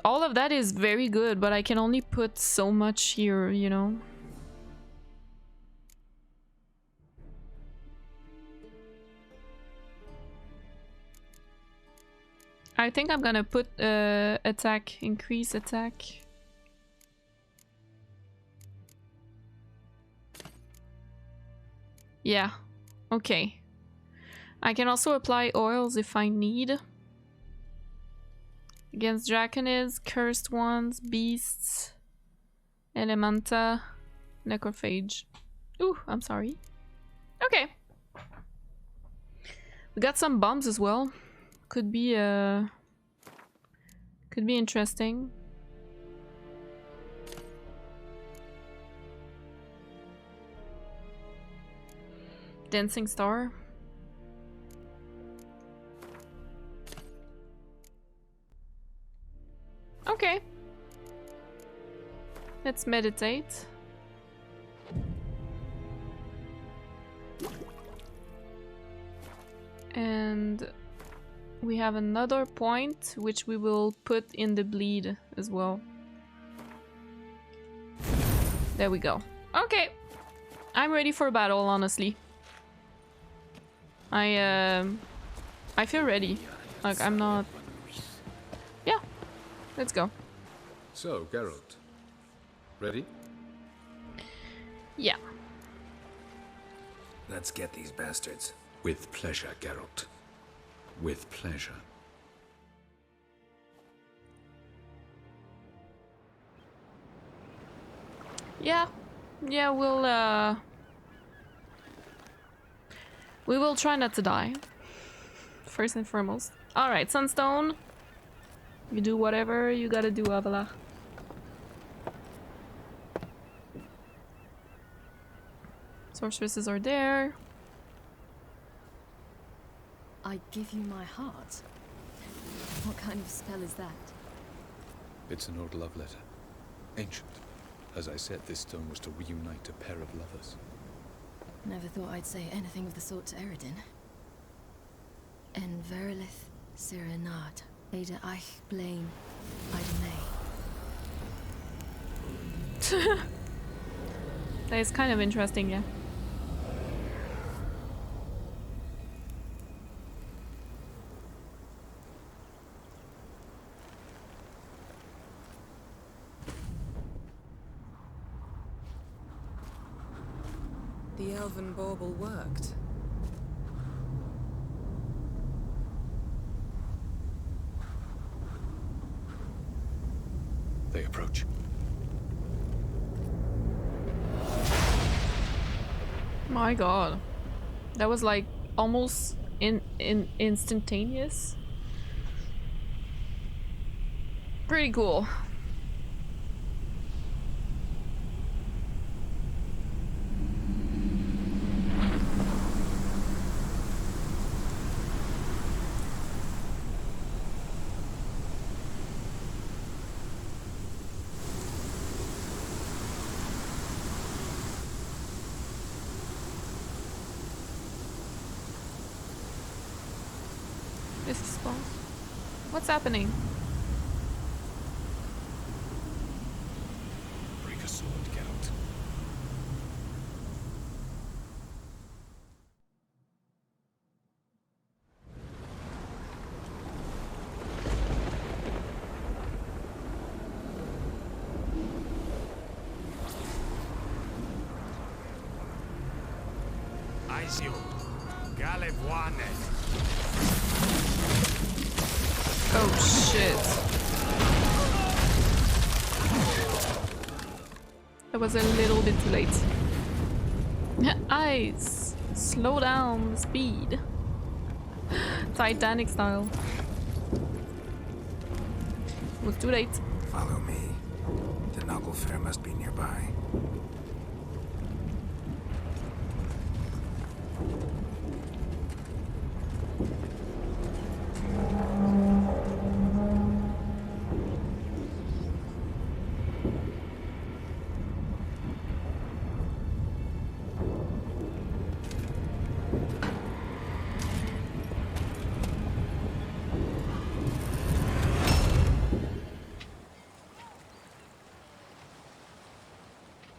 All of that is very good, but I can only put so much here, you know? I think I'm gonna put attack, increase attack. Yeah, okay. I can also apply oils if I need. Against draconids, cursed ones, beasts, elementa, necrophage. Ooh, I'm sorry. Okay. We got some bombs as well. Could be interesting. Dancing star. Okay. Let's meditate. And we have another point which we will put in the bleed as well. There we go. Okay. I'm ready for battle, honestly. I feel ready. Like, I'm not... Yeah. Let's go. So, Geralt. Ready? Yeah. Let's get these bastards. With pleasure, Geralt. With pleasure. Yeah. Yeah, we will try not to die. First and foremost. Alright, Sunstone. You do whatever you gotta do, Avila. Sorceresses are there. I give you my heart. What kind of spell is that? It's an old love letter. Ancient. As I said, this stone was to reunite a pair of lovers. Never thought I'd say anything of the sort to Eredin. En verilith serenad, Ada eich blaen, Ida That is kind of interesting, yeah. The elven bauble worked. They approach. My god. That was like almost instantaneous. Pretty cool. This is fun. What's happening? Break a sword, Geralt. Aisio, Galevoane. Oh shit. That was a little bit too late. Ice! Slow down the speed. Titanic style. It was too late. Follow me. The Noggle Fair must be nearby.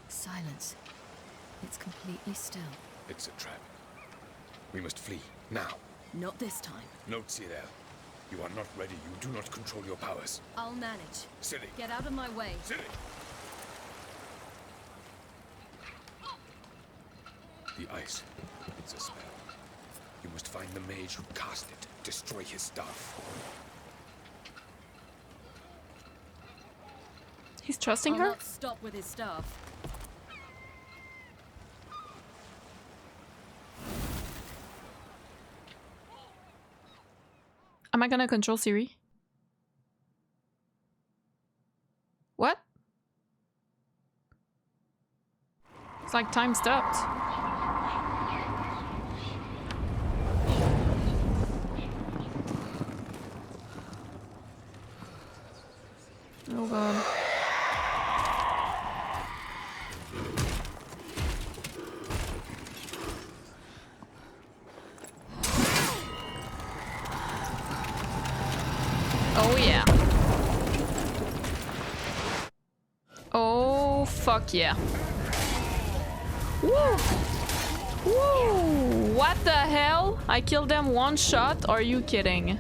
Silence. It's completely still. It's a trap. We must flee, now. Not this time. Note, Cyril. You are not ready. You do not control your powers. I'll manage. Ciri. Get out of my way. Ciri! The ice. It's a spell. You must find the mage who cast it. Destroy his staff. He's trusting I'll her? not stop with his staff. Am I gonna control Ciri? What? It's like time stopped. Oh god. Oh yeah. Oh fuck yeah. Woo! Woo! What the hell? I killed them one shot? Are you kidding?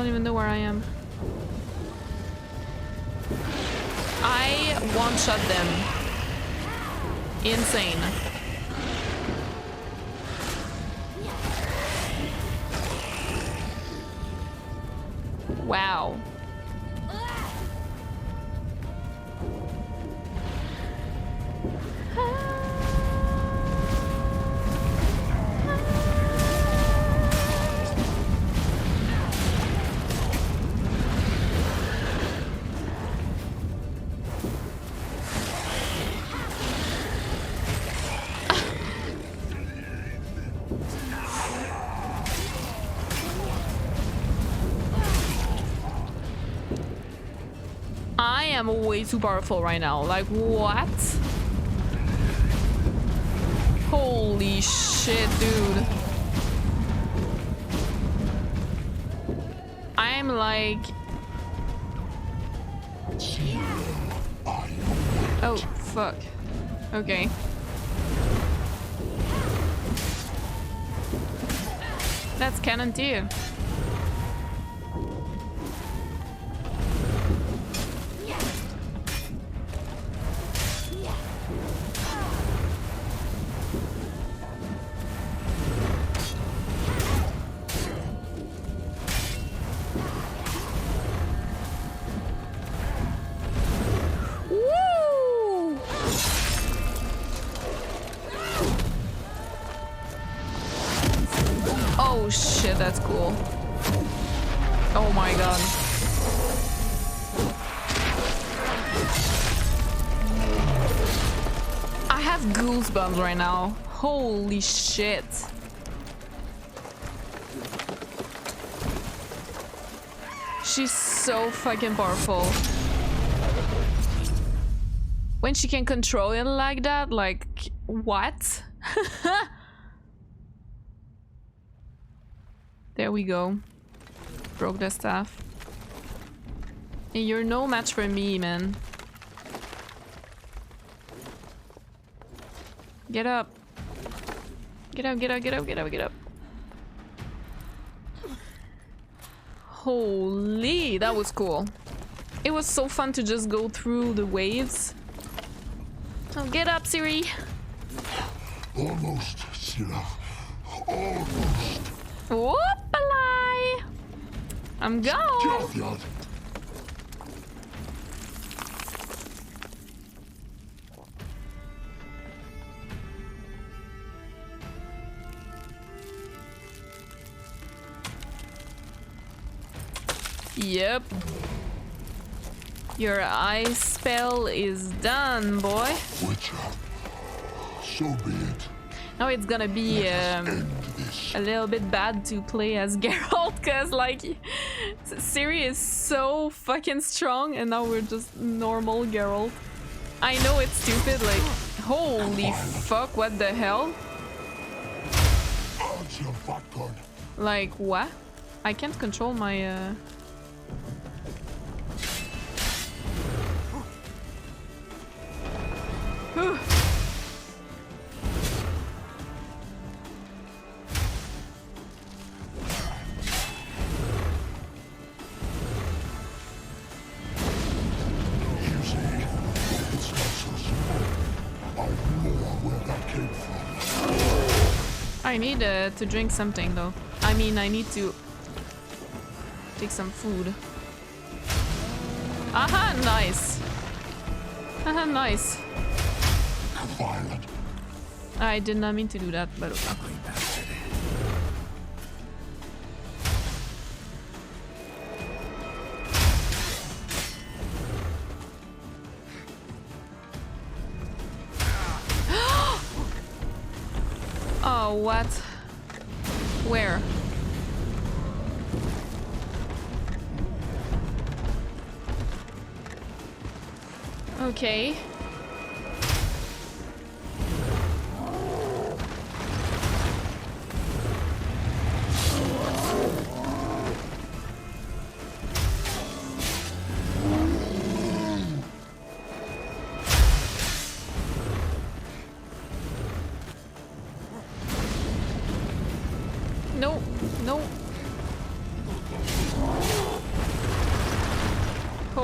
even know where I am. I one-shot them. Insane. Wow. I am way too powerful right now. Like, what? Holy shit, dude. I'm like... Oh, fuck. Okay. That's canon too. Oh shit, that's cool. Oh my god. I have goosebumps right now. Holy shit. She's so fucking powerful. When she can control it like that, like, what? There we go. Broke the staff. And you're no match for me, man. Get up. Get up, get up, get up, get up, get up. Holy, that was cool. It was so fun to just go through the waves. Oh, get up, Ciri. Almost, Scylla. Almost. Whoop-a-lie! I'm gone! Yep. Your ice spell is done, boy. Witcher. So be it. Now it's gonna be a little bit bad to play as Geralt, because like Ciri is so fucking strong and now we're just normal Geralt. I know it's stupid, like holy fuck, what the hell? Like what? I can't control my I need to drink something though. I mean, I need to take some food. Aha, nice. Haha, nice. Violent. I did not mean to do that, but okay. Oh, what? Where? Okay. No, no.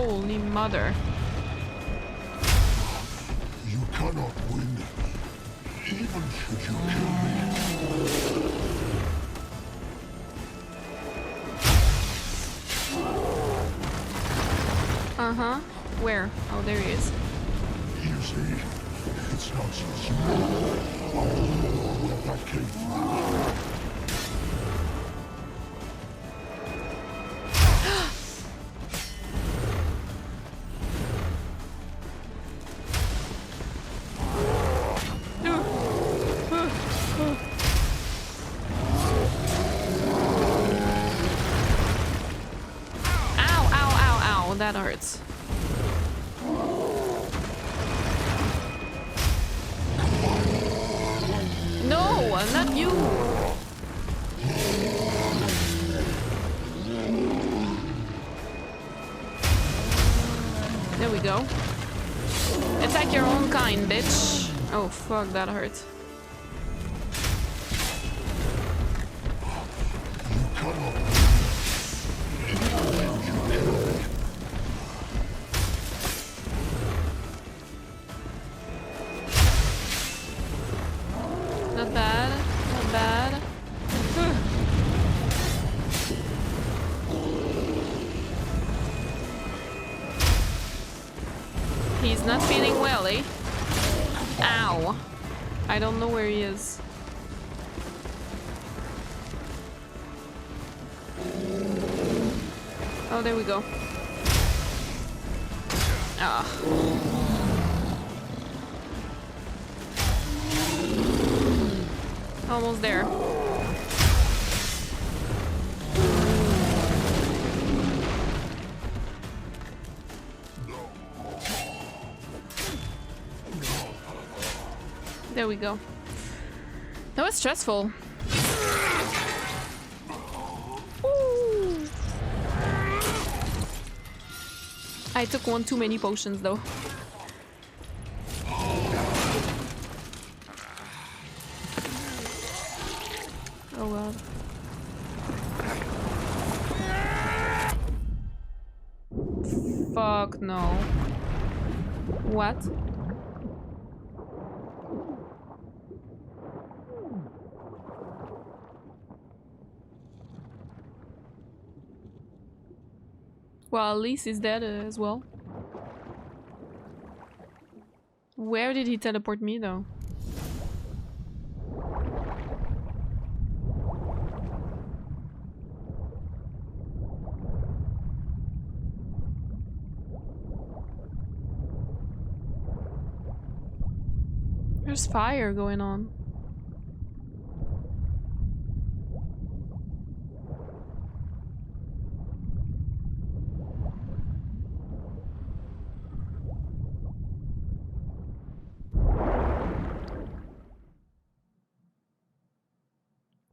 Holy mother. You cannot win, even should you kill me. Uh-huh. Where? Oh, there he is. You see, it's not so small. I don't know where that came from. That hurts. No, not you. There we go. Attack your own kind, bitch. Oh fuck, that hurt. Not bad, not bad. He's not feeling well, eh? Ow. I don't know where he is. Oh, there we go. Ah. Almost there. There we go. That was stressful. Woo. I took one too many potions though. Oh god. Fuck no. What? Well, at least he's dead as well. Where did he teleport me though? There's fire going on.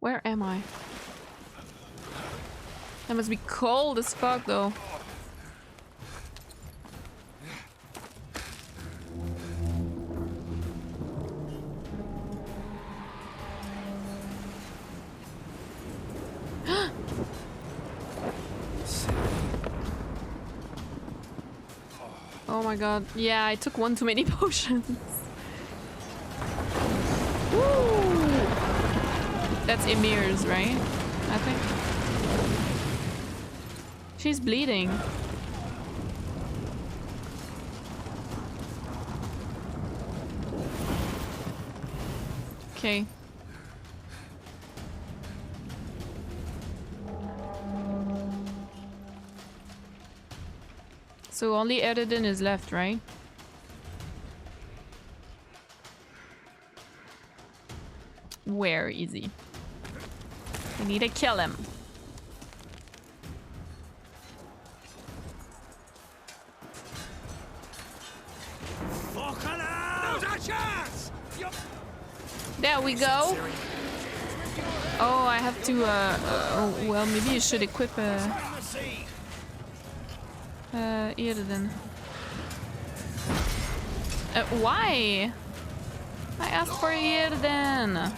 Where am I? That must be cold as fuck though. Oh my god. Yeah, I took one too many potions. Woo! That's Emir's, right? I think. She's bleeding. Okay. So only Ereden is left, right? Where is he? We need to kill him. There we go. Oh, I have to, oh, well, maybe you should equip, Ereden. Why? I asked for Ereden.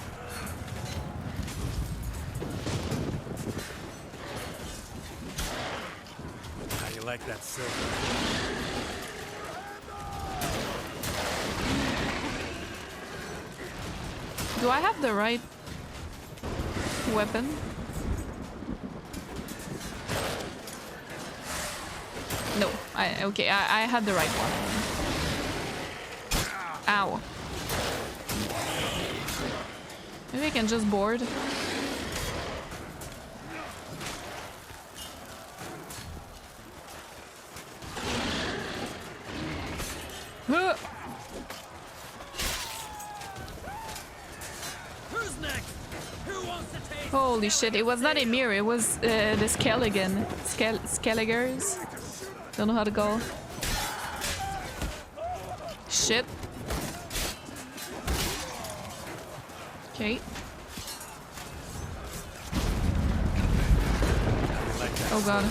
like that silver? Do I have the right weapon? No, I had the right one. Ow. Maybe I can just board. Huh. Who's next? Who wants to taste? Holy shit, it was not a mirror, it was the Skelligan. Skelligers? Don't know how to go. Shit. Okay. Oh god.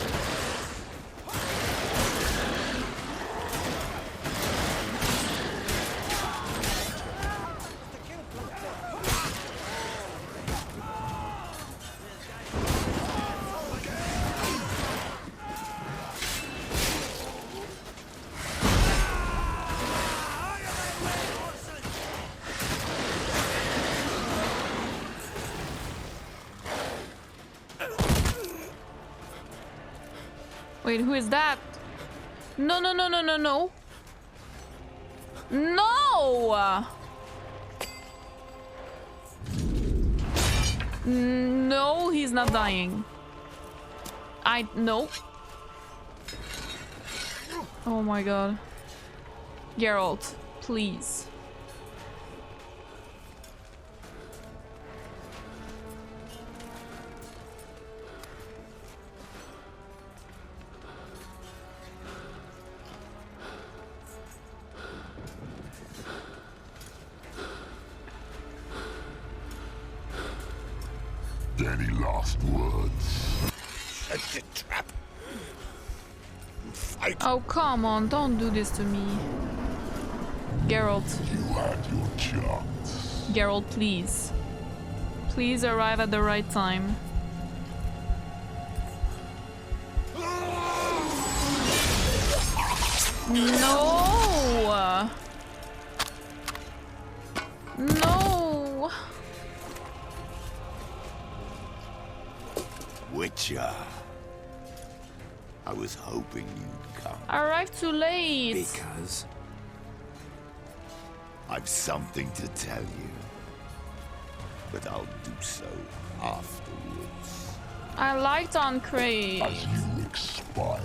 Wait, who is that? No, no, no, no, no, no. No! No, he's not dying. No. Oh my god. Geralt, please. Any last words? Set the trap. Fight. Oh, come on, don't do this to me. Geralt. You had your chance. Geralt, please. Please arrive at the right time. No! No! Witcher. I was hoping you'd come. I arrived too late. Because I've something to tell you. But I'll do so afterwards. I liked on Craig. As you expire.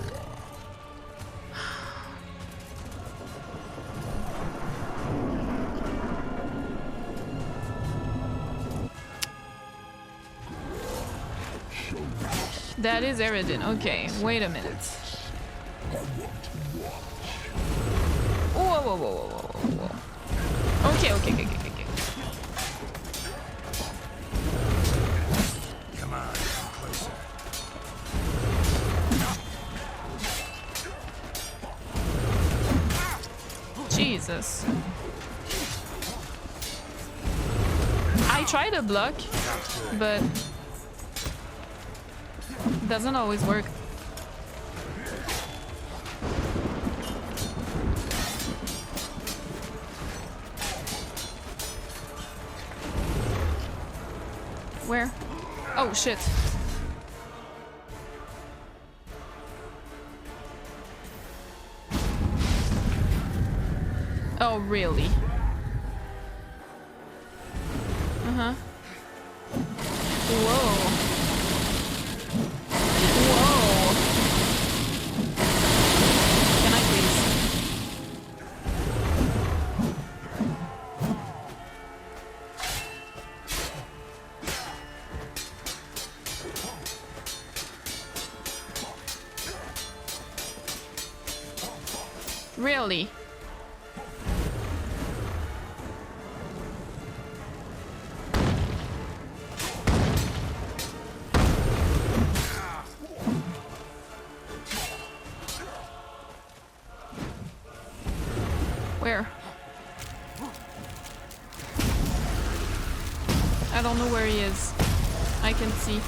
That is Eridan. Okay, wait a minute. Whoa, whoa, whoa, whoa, whoa, whoa. Okay, okay, okay, okay, okay. Come on, come closer. Jesus. I tried to block, but doesn't always work. Where? Oh shit. Oh really? Uh-huh. Whoa. Whoa. Can I please? Really? Where? I don't know where he is. I can see.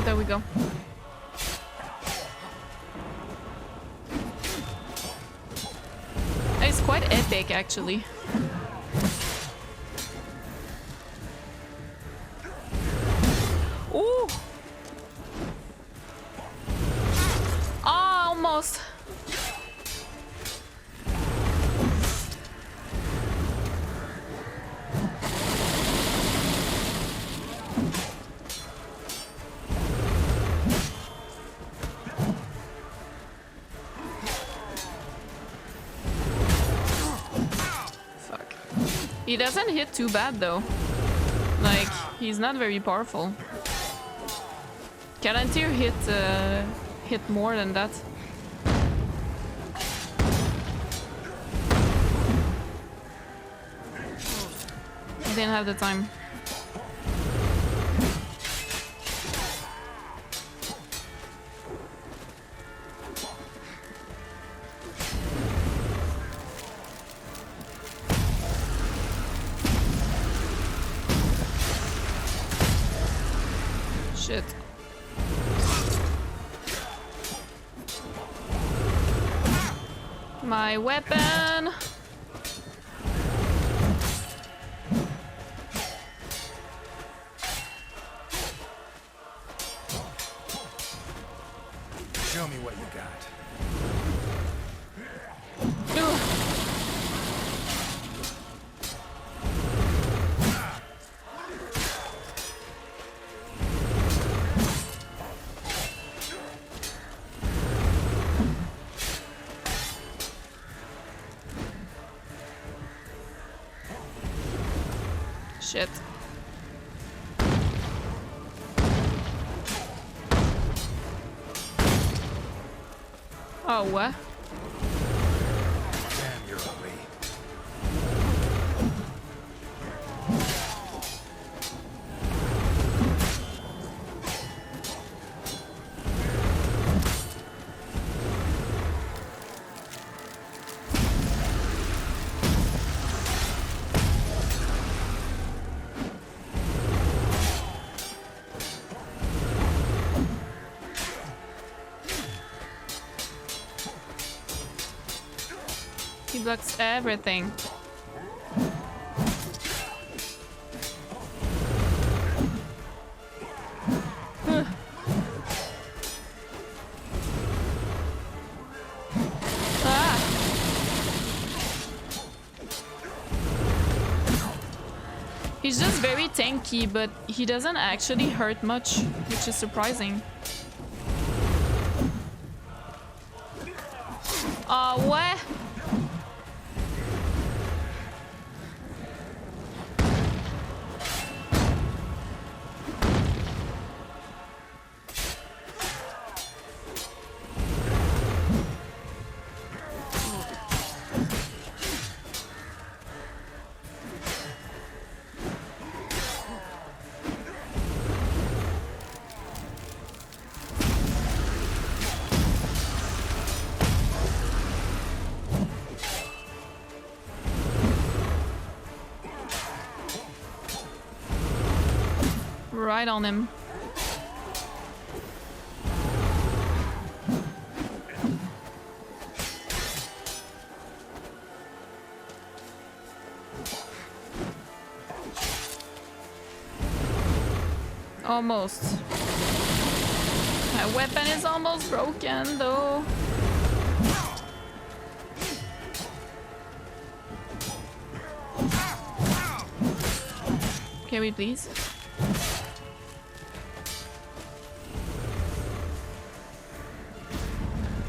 There we go. It's quite epic, actually. Ooh! Ah, almost. He doesn't hit too bad though. Like, he's not very powerful. Calantir hit more than that. I didn't have the time. Shit. My weapon. Show me what you got. Shit. Oh, what? Damn, you're ugly. He blocks everything. He's just very tanky, but he doesn't actually hurt much, which is surprising. What? Right on him. Almost. My weapon is almost broken though. Can we please?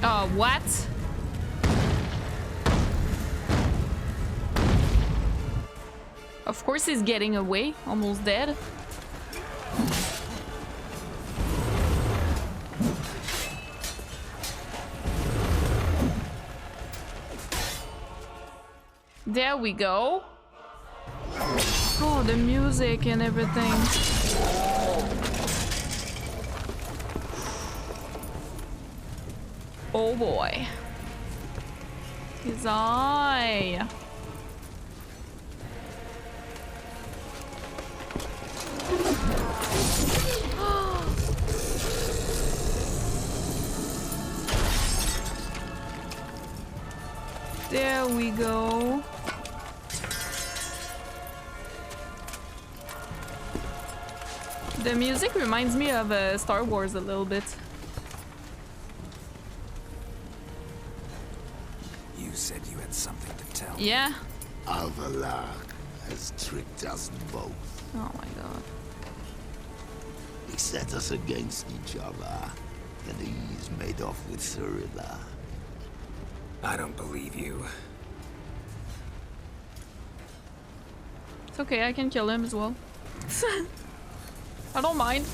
Oh, what? Of course he's getting away, almost dead. There we go. Oh, the music and everything. Oh boy. His eye. There we go. The music reminds me of Star Wars a little bit. You said you had something to tell me. Yeah. Avalar has tricked us both. Oh my god. He set us against each other, and he's made off with Cirilla. I don't believe you. It's okay, I can kill him as well. I don't mind.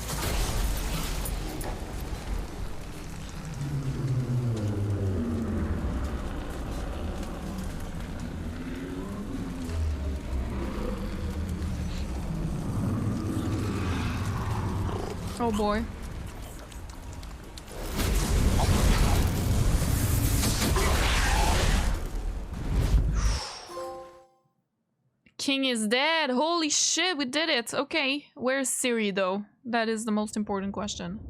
Oh boy. King is dead. Holy shit, we did it. Okay, where's Ciri though? That is the most important question.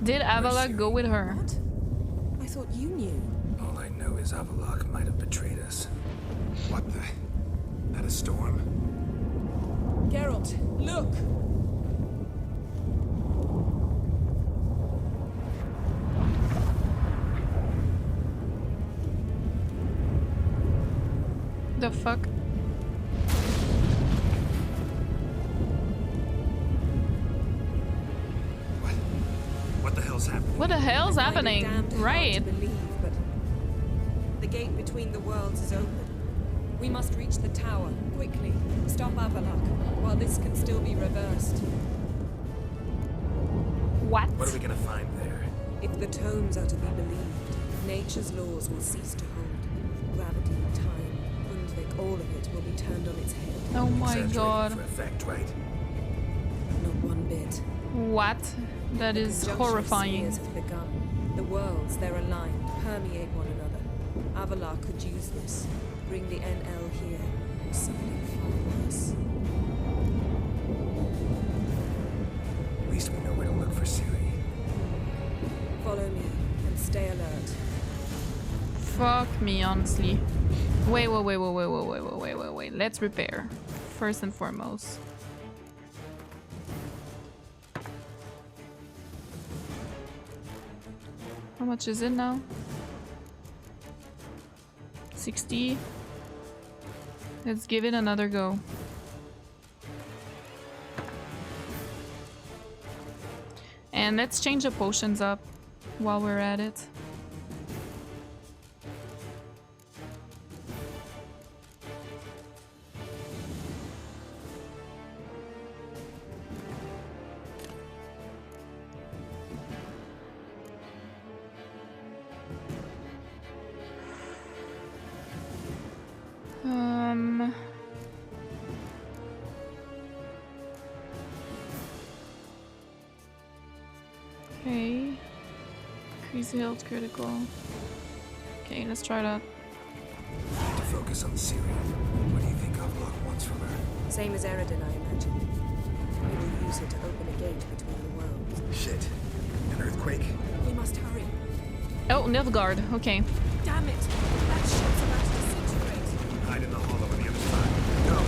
Did Avallac'h go with her? What? I thought you knew. All I know is Avallac'h might have betrayed us. What the? That a storm? Geralt, look! The fuck? What the hell's happening? What the hell's happening? Right. Believe, but the gate between the worlds is open. We must reach the tower quickly. Stop Avallac'h while this can still be reversed. What? What are we gonna find there? If the tomes are to be believed, nature's laws will cease to hold. Gravity, time, Undvik, all of it will be turned on its head. Oh my god. For effect, right? Not one bit. What? That is horrifying. Has begun. The worlds, they're aligned, permeate one another. Avallac'h could use this. Bring the NL here, or something far worse. At least we know where to look for Ciri. Follow me, and stay alert. Fuck me, honestly. Wait. Let's repair. First and foremost. How much is it now? 60. Let's give it another go. And let's change the potions up while we're at it. Okay. Increase the health critical. Okay, let's try that. To focus on Ciri. What do you think Avallac'h wants from her? Same as Eredin, I imagine. We will use it to open a gate between the worlds. Shit. An earthquake? We must hurry. Oh, Nilfgaard. Okay. Damn it! That ship's about to disintegrate. Hide in the hollow on the other side. Go!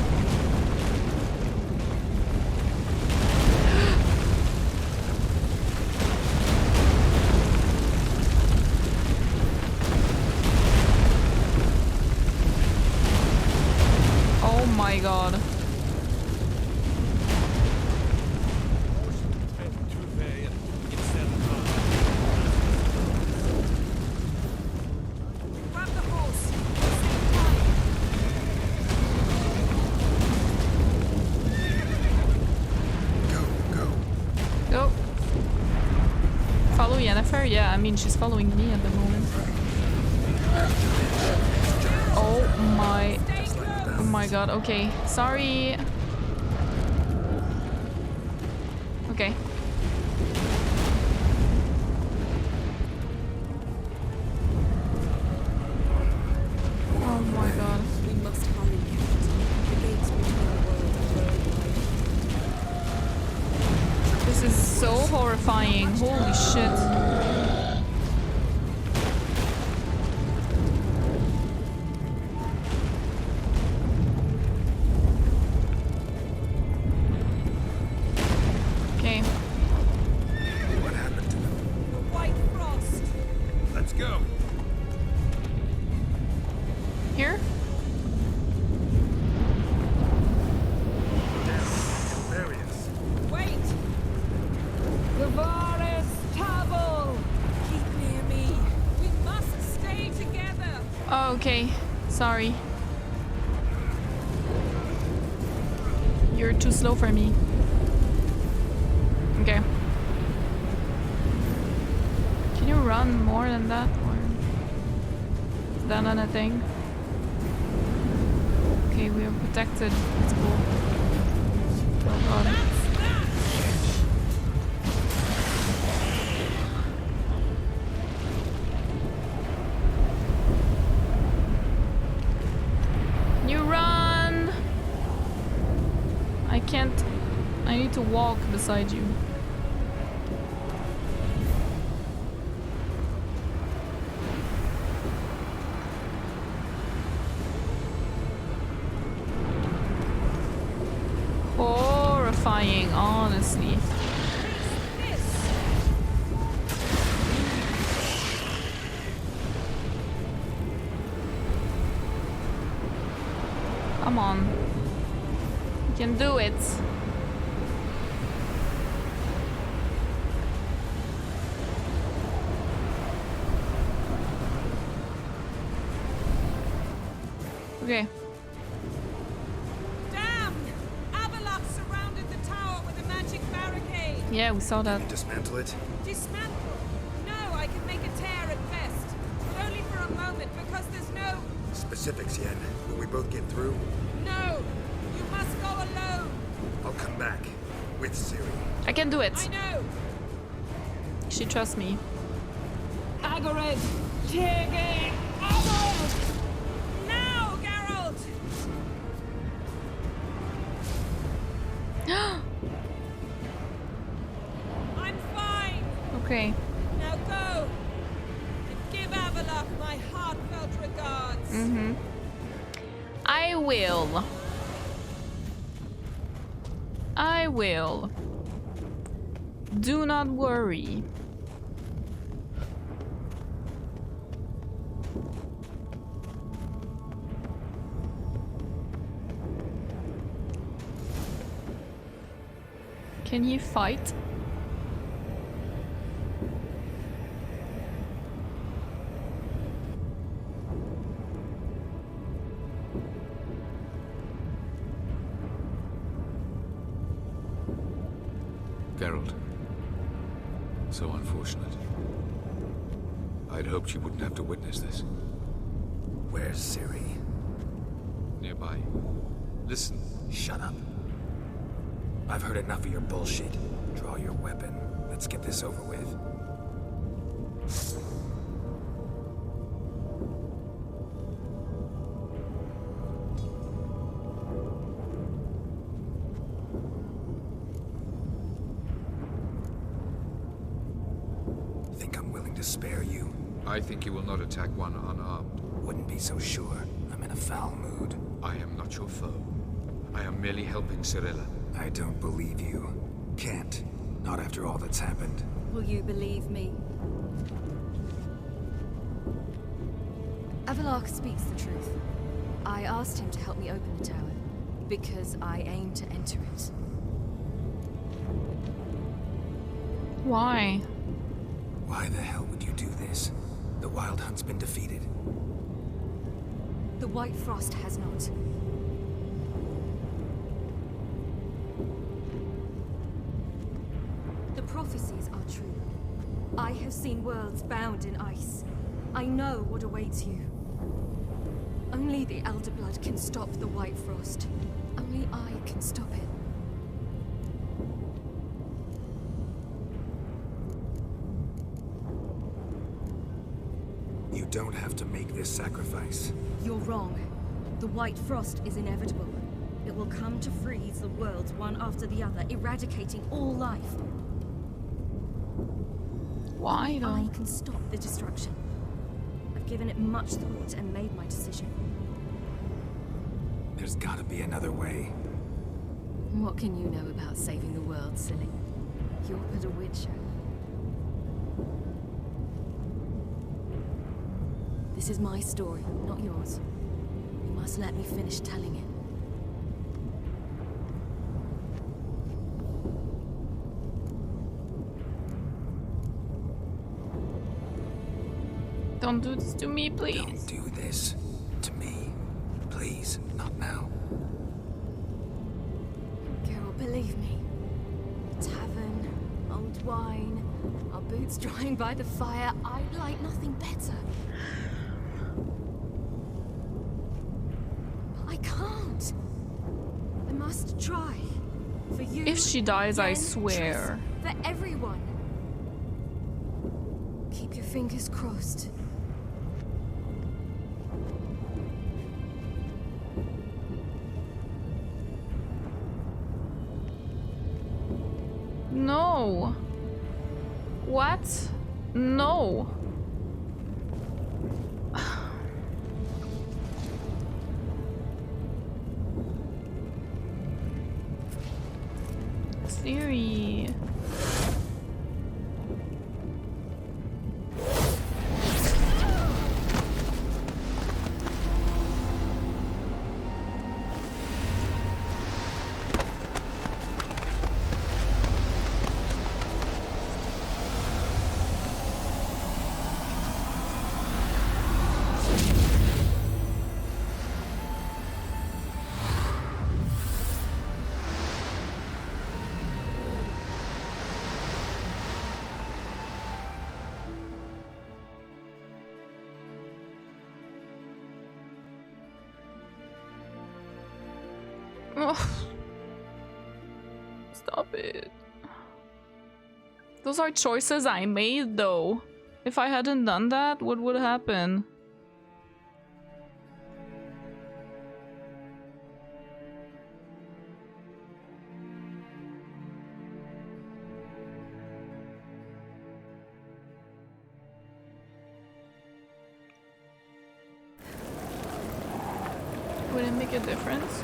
Oh my god. Grab the horse. Go. Follow Yennefer? Yeah, I mean, she's following me at the moment. Oh my god, okay. Sorry. Okay. Oh my god. We must hurry. The gates between the worlds are very wide. This is so horrifying. Holy shit. Here? There he is. Wait! Gavaris Tabel! Keep near me. We must stay together. Oh, okay. Sorry. You're too slow for me. Okay. Can you run more than that? Or is that not a thing? Okay, we are protected. That's cool. Oh god. You run! I can't. I need to walk beside you. Horrifying, honestly. Come on. You can do it. Okay. Damn! Avalok surrounded the tower with a magic barricade. Yeah, we saw that. Dismantle it? Dismantle? No, I can make a tear at best. But only for a moment, because there's no... Specifics yet? Will we both get through? No! You must go alone! I'll come back. With Ciri. I can do it. I know! She trusts me. Agared! Cherokee! Agared! Now, Geralt! I'm fine! Okay. Now go! And give Avalok my heartfelt regards! Mm-hmm. I will. I will. Do not worry. Can he fight? Geralt. So unfortunate. I'd hoped you wouldn't have to witness this. Where's Ciri? Nearby. Listen. Shut up. I've heard enough of your bullshit. Draw your weapon. Let's get this over with. Think I'm willing to spare you? I think you will not attack one unarmed. Wouldn't be so sure. I'm in a foul mood. I am not your foe. I am merely helping Cirilla. I don't believe you. Can't. Not after all that's happened. Will you believe me? Avalok speaks the truth. I asked him to help me open the tower, because I aim to enter it. Why? Why the hell would you do this? The Wild Hunt's been defeated. The White Frost has not. The prophecies are true. I have seen worlds bound in ice. I know what awaits you. Only the Elder Blood can stop the White Frost. Only I can stop it. You don't have to make this sacrifice. You're wrong. The White Frost is inevitable. It will come to freeze the worlds one after the other, eradicating all life. Why though? I can stop the destruction. I've given it much thought and made my decision. There's gotta be another way. What can you know about saving the world, silly? You're but a witcher. This is my story, not yours. must let me finish telling it. Don't do this to me, please. Don't do this to me. Please, not now. Geralt, believe me. Tavern, old wine, our boots drying by the fire. I'd like nothing better. But I can't. I must try. For you. If she dies, I Yen, swear. Triss, for everyone. Keep your fingers crossed. No. What? No. Ciri. Oh. Stop it. Those are choices I made, though. If I hadn't done that, what would happen? Would it make a difference?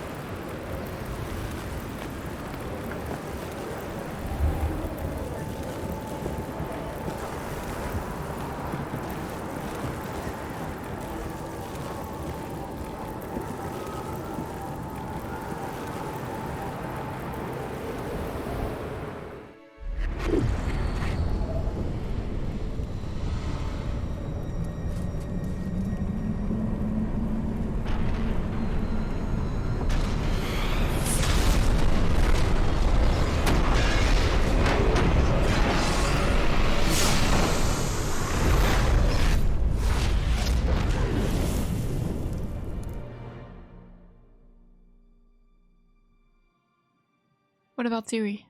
What about Ciri?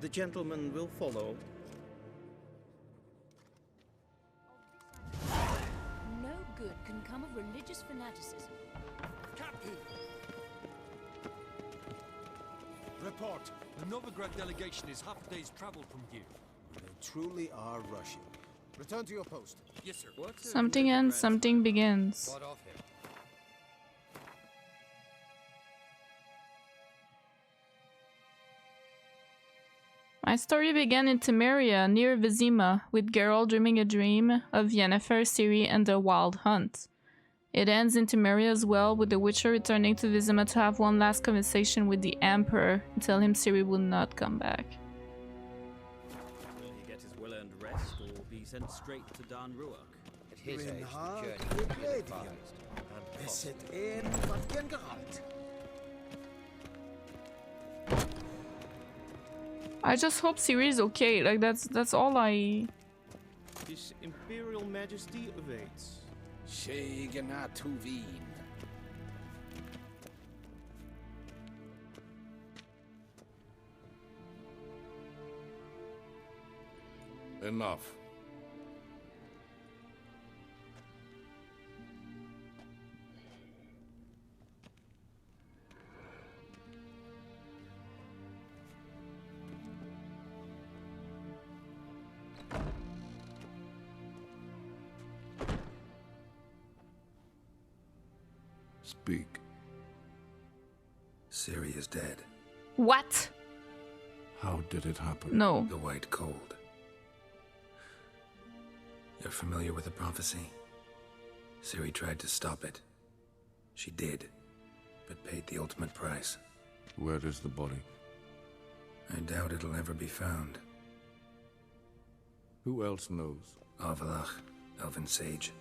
The gentleman will follow. No good can come of religious fanaticism. Captain! Report. The Novigrad delegation is half a day's travel from here. They truly are rushing. Return to your post. Yes, sir. Something ends, something begins. What of him? My story began in Temeria, near Vizima, with Geralt dreaming a dream of Yennefer, Ciri, and the Wild Hunt. It ends in Temeria as well, with the Witcher returning to Vizima to have one last conversation with the Emperor and tell him Ciri will not come back. Will he get his well-earned rest, or be sent straight to Dan Ruach? At his age, the journey would be advised and possible. I just hope Ciri is okay. Like that's all I. His Imperial Majesty awaits. Enough. Speak. Ciri is dead. What? How did it happen? No. The White Cold. You're familiar with the prophecy? Ciri tried to stop it. She did, but paid the ultimate price. Where is the body? I doubt it'll ever be found. Who else knows? Avalach, Elven Sage.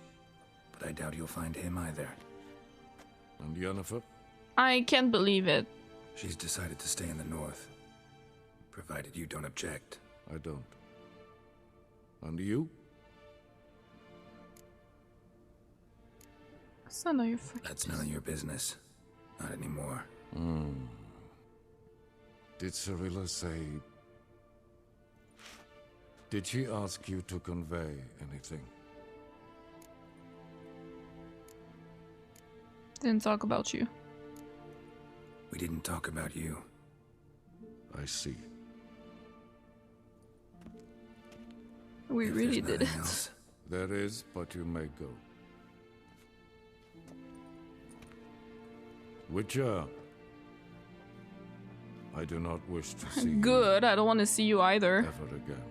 But I doubt you'll find him either. And Yennefer? I can't believe it. She's decided to stay in the north. Provided you don't object. I don't. And you? That's none of your fucking That's none of your business. Not anymore. Did Cirilla say... Did she ask you to convey anything? Didn't talk about you. We didn't talk about you. I see. We If really there's did nothing it. else, There is, but you may go. Witcher. I do not wish to see Good, I don't want to see you either. you ever again.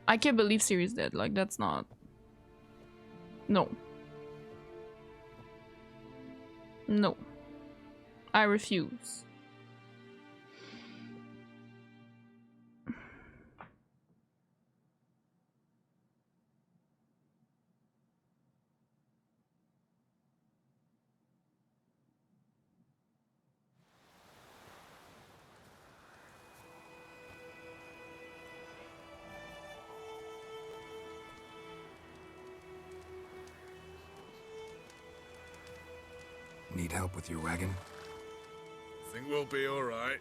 I can't believe Ciri's dead. Like, that's not... No. No. I refuse. Need help with your wagon? Think we'll be all right.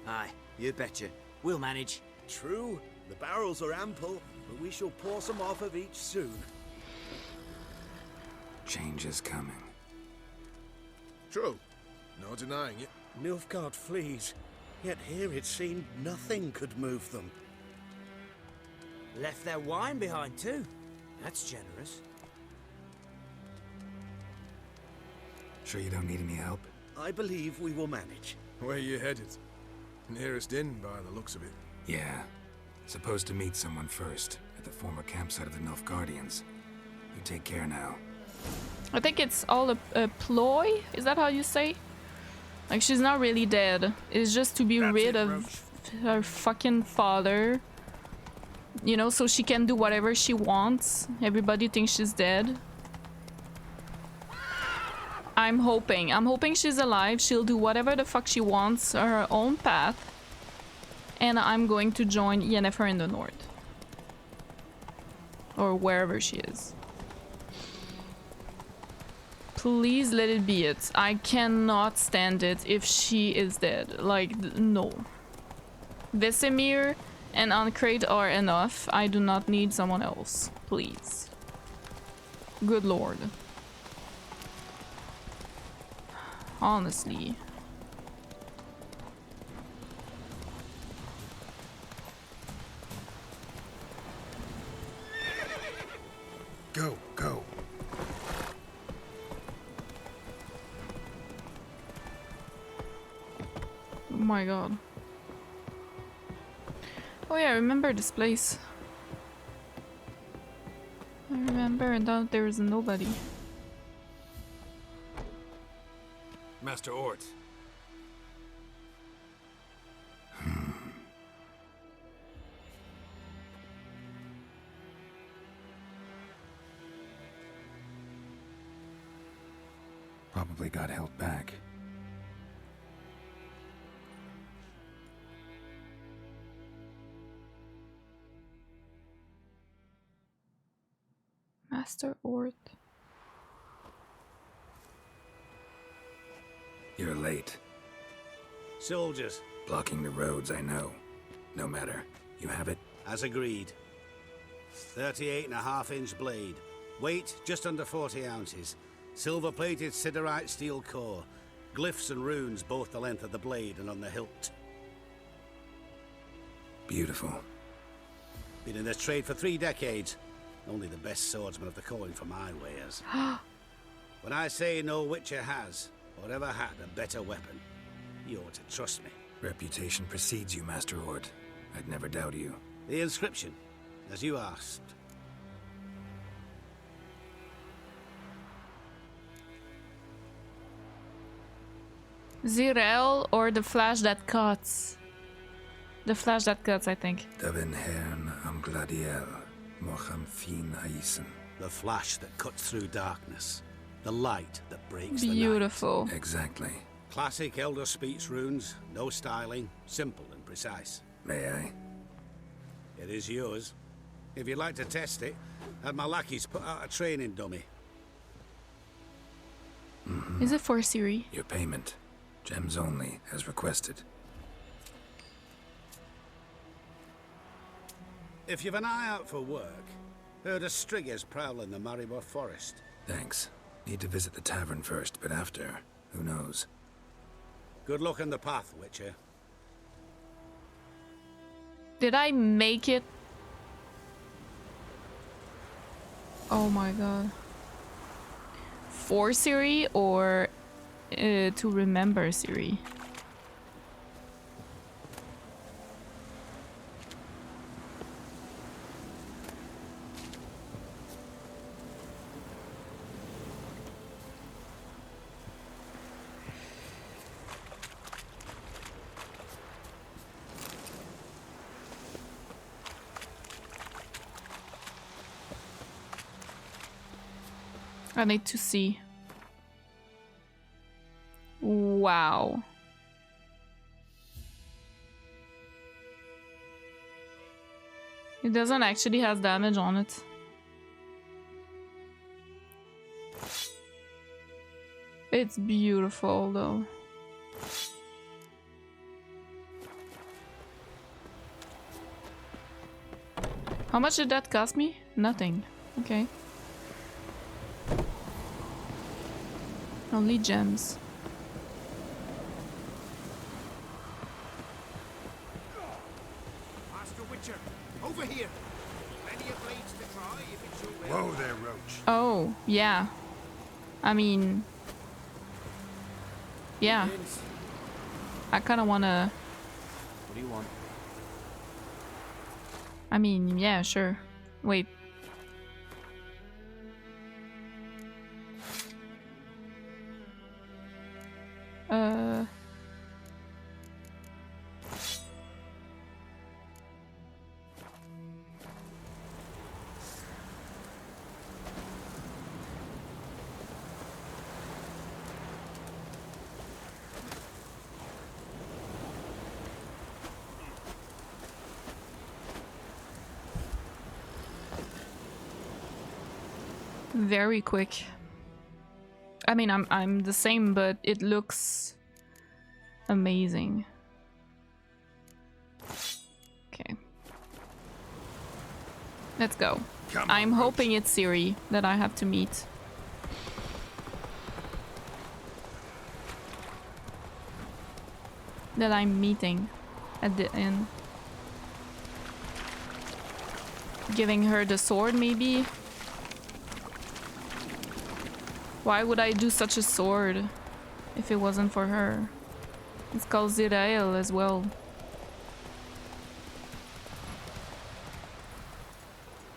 Aye, you betcha. We'll manage. True, the barrels are ample, but we shall pour some off of each soon. Change is coming. True. No denying it. Nilfgaard flees, yet here it seemed nothing could move them. Left their wine behind too. That's generous. Sure you don't need any help? I believe we will manage. Where you headed? Nearest inn by the looks of it. Yeah. Supposed to meet someone first, at the former campsite of the Nilfgaardians. You take care now. I think it's all a ploy? Is that how you say? Like, she's not really dead. It's just to be rid of her fucking father. You know, so she can do whatever she wants. Everybody thinks she's dead. I'm hoping she's alive. She'll do whatever the fuck she wants, her own path. And I'm going to join Yennefer in the north. Or wherever she is. Please let it be it. I cannot stand it if she is dead. Like, no. Vesemir and Ancrate are enough. I do not need someone else. Please. Good lord. Honestly. Go, go. Oh my god. Oh yeah, I remember this place. I remember, and now there is nobody. Master Ort. Probably got held back. Master Ort. You're late. Soldiers. Blocking the roads, I know. No matter. You have it? As agreed. 38.5-inch blade. Weight just under 40 ounces. Silver-plated siderite steel core. Glyphs and runes both the length of the blade and on the hilt. Beautiful. Been in this trade for 3 decades. Only the best swordsman of the calling for my wares. When I say no witcher has, or ever had, a better weapon, you ought to trust me. Reputation precedes you, Master Horde. I'd never doubt you. The inscription, as you asked. Zirel or the flash that cuts? The flash that cuts, I think. Davin Hern am Gladiel, Mocham Fin Aisen. The flash that cuts through darkness. The light that breaks the night. Beautiful. Exactly. Classic Elder Speech runes, no styling, simple and precise. May I? It is yours. If you'd like to test it, have my lackeys put out a training dummy. Is it for Ciri? Your payment. Gems only, as requested. If you've an eye out for work, heard of striggers prowling the Maribor forest. Thanks. Need to visit the tavern first, but after, who knows? Good luck on the path, Witcher. Did I make it? Oh my god. For Ciri or to remember Ciri? I need to see. Wow. It doesn't actually have damage on it. It's beautiful though. How much did that cost me? Nothing. Okay. Only gems. Master Witcher, over here. Plenty of blades to try if it's your will. Whoa there, Roach. Oh, yeah. I mean... yeah. I kinda wanna... What do you want? I mean, yeah, sure. Wait. Very quick. I mean, I'm the same, but it looks amazing. Okay. Let's go. I'm hoping it's Ciri that I have to meet. That I'm meeting at the end. Giving her the sword, maybe? Why would I do such a sword if it wasn't for her? It's called Zirael as well.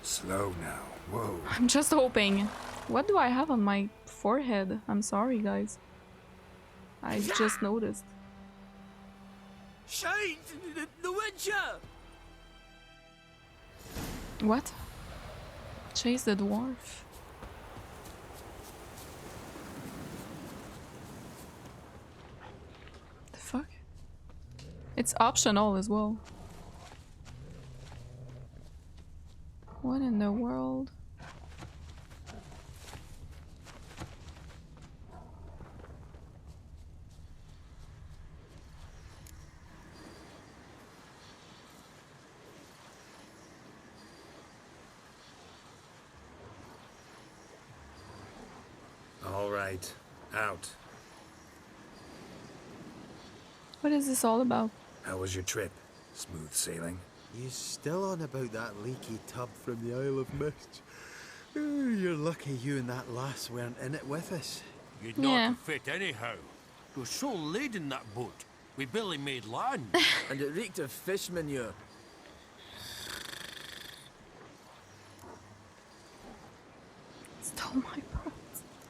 Slow now. Whoa. I'm just hoping. What do I have on my forehead? I'm sorry, guys. I just noticed. Shade! The Witcher! What? Chase the dwarf. The fuck? It's optional as well. What in the world? All right, out. What is this all about? How was your trip? Smooth sailing? You still on about that leaky tub from the Isle of Mist? You're lucky you and that lass weren't in it with us. You'd not fit anyhow. It was so laden that boat. We barely made land. And it reeked of fish manure. Stole my boat.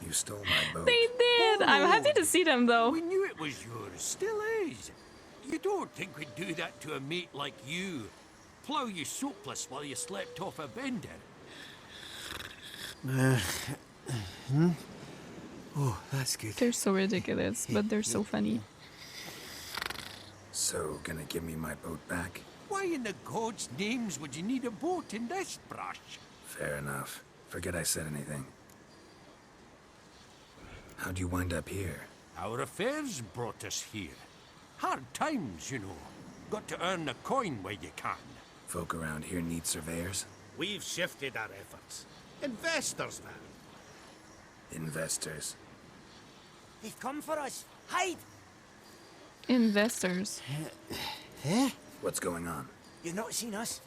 You stole my boat. They did! I'm happy to see them though. We knew it was yours. Still is. You don't think we'd do that to a mate like you? Plough you soapless while you slept off a bender? Oh, that's good. They're so ridiculous, but they're so funny. So, gonna give me my boat back? Why in the gods' names would you need a boat in this brush? Fair enough. Forget I said anything. How'd you wind up here? Our affairs brought us here. Hard times, you know. Got to earn a coin where you can. Folk around here need surveyors? We've shifted our efforts. Investors now. Investors. They've come for us. Hide! Investors. What's going on? You've not seen us?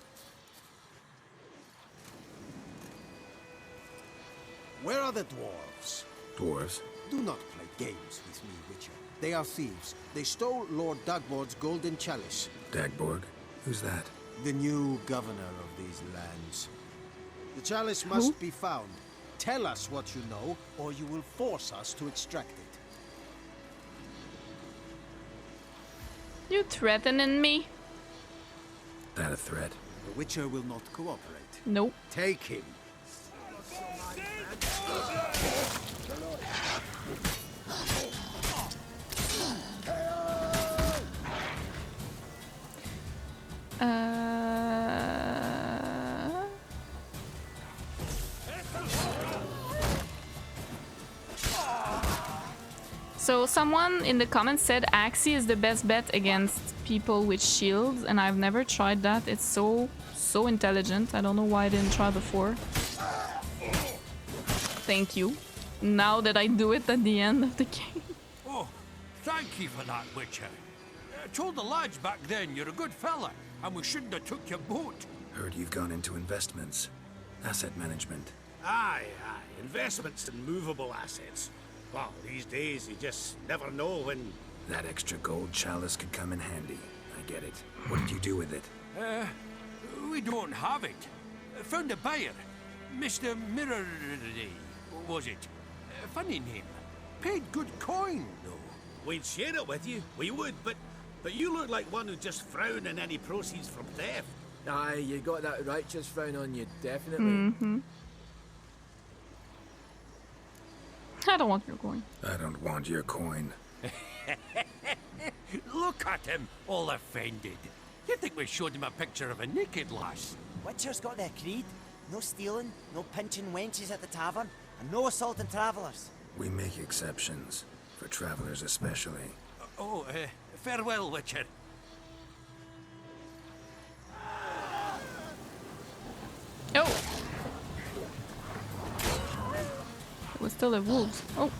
Where are the dwarves? Dwarves? Do not play games with me, Witcher. They are thieves. They stole Lord Dagborg's golden chalice. Dagborg? Who's that? The new governor of these lands. The chalice must be found. Tell us what you know, or you will force us to extract it. You threatening me? That a threat? The Witcher will not cooperate. Nope. Take him. So someone in the comments said Axie is the best bet against people with shields, and I've never tried that. It's so intelligent. I don't know why I didn't try before. Thank you. Now that I do it at the end of the game. Oh, thank you for that, Witcher. I told the lads back then you're a good fella, and we shouldn't have took your boat. Heard you've gone into investments. Asset management. Aye. Investments in movable assets. Well, these days you just never know when... That extra gold chalice could come in handy. I get it. What did you do with it? We don't have it. Found a buyer. Mr. Mirror... was it? Funny name. Paid good coin, though. We'd share it with you. We would, but you look like one who just frowned on any proceeds from theft. Aye, you got that righteous frown on you, definitely. Mm-hmm. I don't want your coin. I don't want your coin. Look at him, all offended. You think we showed him a picture of a naked lass? Witcher's got their creed. No stealing, no pinching wenches at the tavern, and no assaulting travellers. We make exceptions. For travelers especially. Farewell, Witcher. Oh! It was still the wolves. Oh!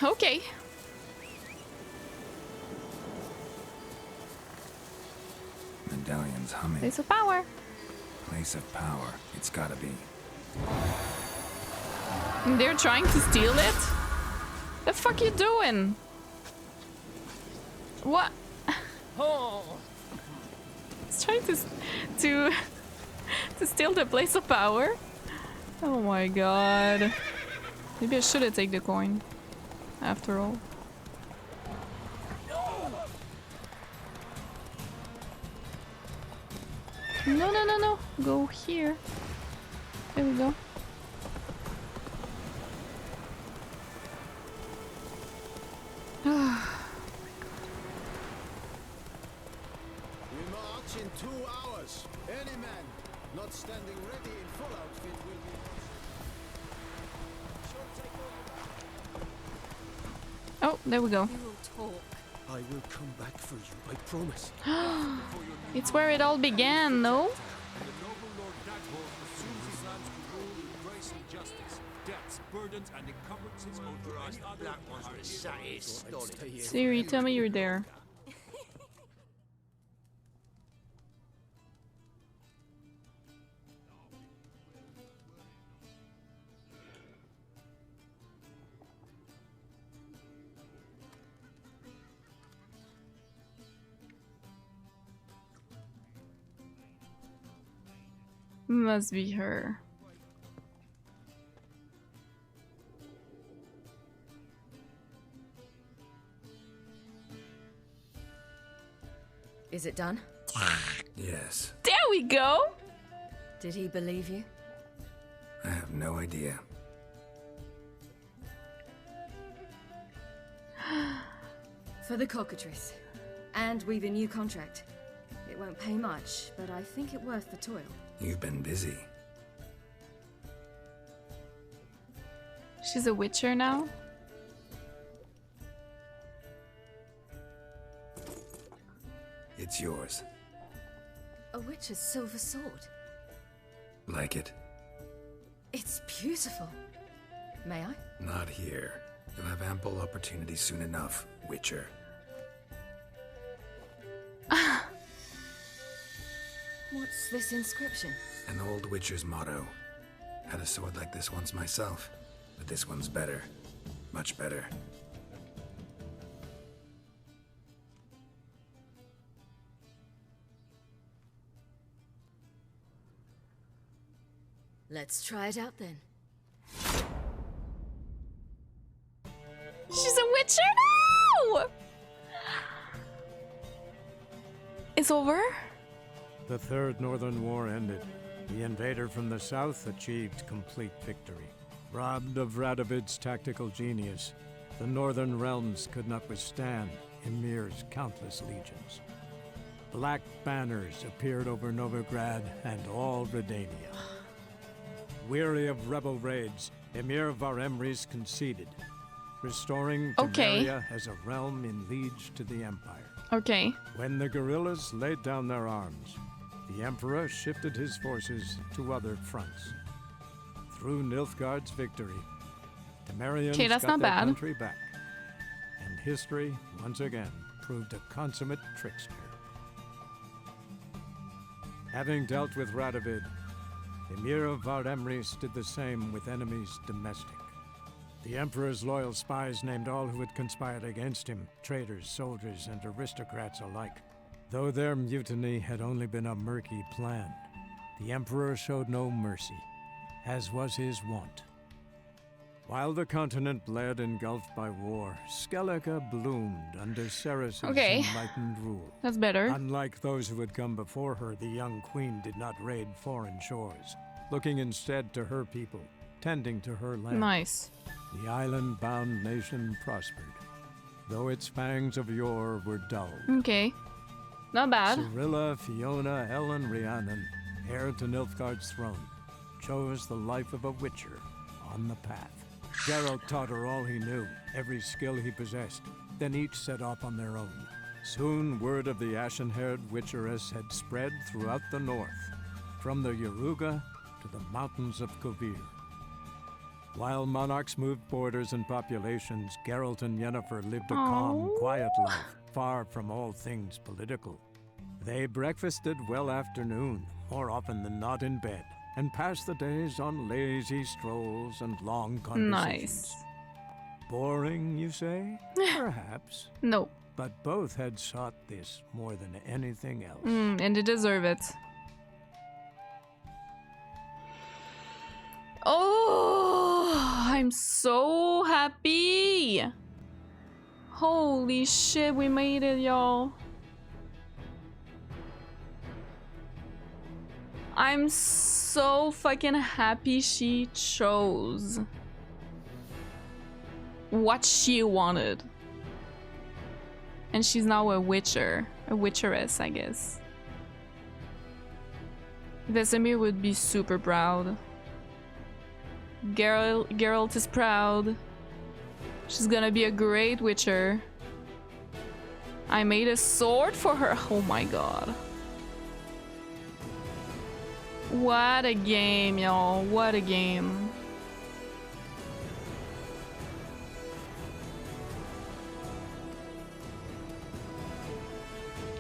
Okay. Medallion's humming. Place of power. Place of power. It's gotta be. They're trying to steal it? The fuck you doing? What? Oh! It's trying to steal the place of power? Oh my god. Maybe I should have taken the coin. After all. No. Go here. There we go. We march in 2 hours. Any man not standing ready in full outfit will be lost. Oh, there we go. I will come back for you, I promise. It's where it all began, no? And the noble Lord Dagborg assumes his lands to rule with grace and justice. Debts burdens and encumbrances over any other. Ciri, tell me you're there. Must be her. Is it done? Yes. There we go! Did he believe you? I have no idea. For the cockatrice. And we've a new contract. It won't pay much, but I think it worth the toil. You've been busy. She's a witcher now? It's yours. A witcher's silver sword. Like it? It's beautiful. May I? Not here. You'll have ample opportunity soon enough, Witcher. What's this inscription? An old Witcher's motto. Had a sword like this once myself, but this one's better. Much better. Let's try it out then. She's a witcher now! It's over? The Third Northern War ended. The invader from the south achieved complete victory. Robbed of Radovid's tactical genius, the Northern realms could not withstand Emir's countless legions. Black banners appeared over Novigrad and all Redania. Weary of rebel raids, Emir Var-Emreis conceded, restoring Temeria as a realm in liege to the Empire. Okay. When the guerrillas laid down their arms, the Emperor shifted his forces to other fronts. Through Nilfgaard's victory, Temerians got their country back, and history once again proved a consummate trickster. Having dealt with Radovid, Emir of Var-Emreis did the same with enemies domestic. The Emperor's loyal spies named all who had conspired against him, traitors, soldiers, and aristocrats alike. Though their mutiny had only been a murky plan, the Emperor showed no mercy, as was his wont. While the continent bled engulfed by war, Skellige bloomed under Ceres' enlightened rule. That's better. Unlike those who had come before her, the young queen did not raid foreign shores, looking instead to her people, tending to her land. Nice. The island-bound nation prospered, though its fangs of yore were dulled. Okay. Not bad. Cirilla, Fiona, Ellen, Rhiannon, heir to Nilfgaard's throne, chose the life of a witcher on the path. Geralt taught her all he knew, every skill he possessed. Then each set off on their own. Soon word of the ashen-haired witcheress had spread throughout the north, from the Yaruga to the mountains of Kovir. While monarchs moved borders and populations, Geralt and Yennefer lived a calm, quiet life, far from all things political. They breakfasted well after noon, more often than not in bed, and passed the days on lazy strolls and long conversations. Nice. Boring, you say? Perhaps. No. But both had sought this more than anything else. And they deserve it. Oh, I'm so happy. Holy shit, we made it, y'all. I'm so fucking happy she chose what she wanted. And she's now a witcher. A witcheress, I guess. Vesemir would be super proud. Geralt is proud. She's gonna be a great witcher. I made a sword for her. Oh my god. What a game, y'all. What a game.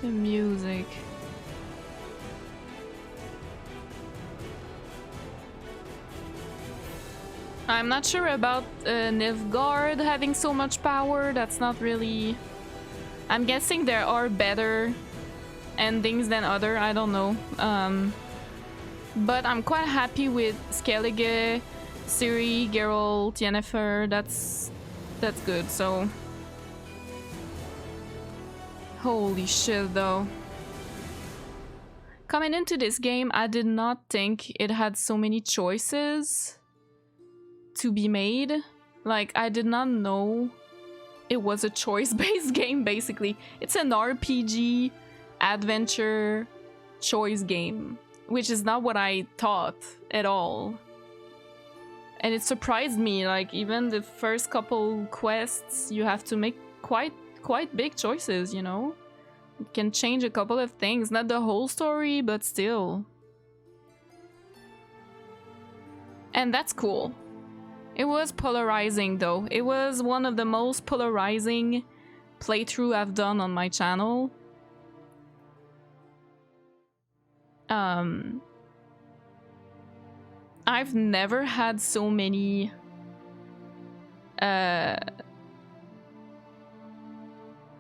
The music. I'm not sure about Nilfgaard having so much power. That's not really... I'm guessing there are better endings than other. I don't know. But I'm quite happy with Skellige, Ciri, Geralt, Yennefer. That's good. So holy shit, though. Coming into this game, I did not think it had so many choices to be made. Like, I did not know it was a choice-based game, basically. It's an RPG adventure choice game, which is not what I thought at all. And it surprised me, like, even the first couple quests, you have to make quite big choices, you know? It can change a couple of things, not the whole story, but still. And that's cool. It was polarizing, though. It was one of the most polarizing playthrough I've done on my channel. I've never had so many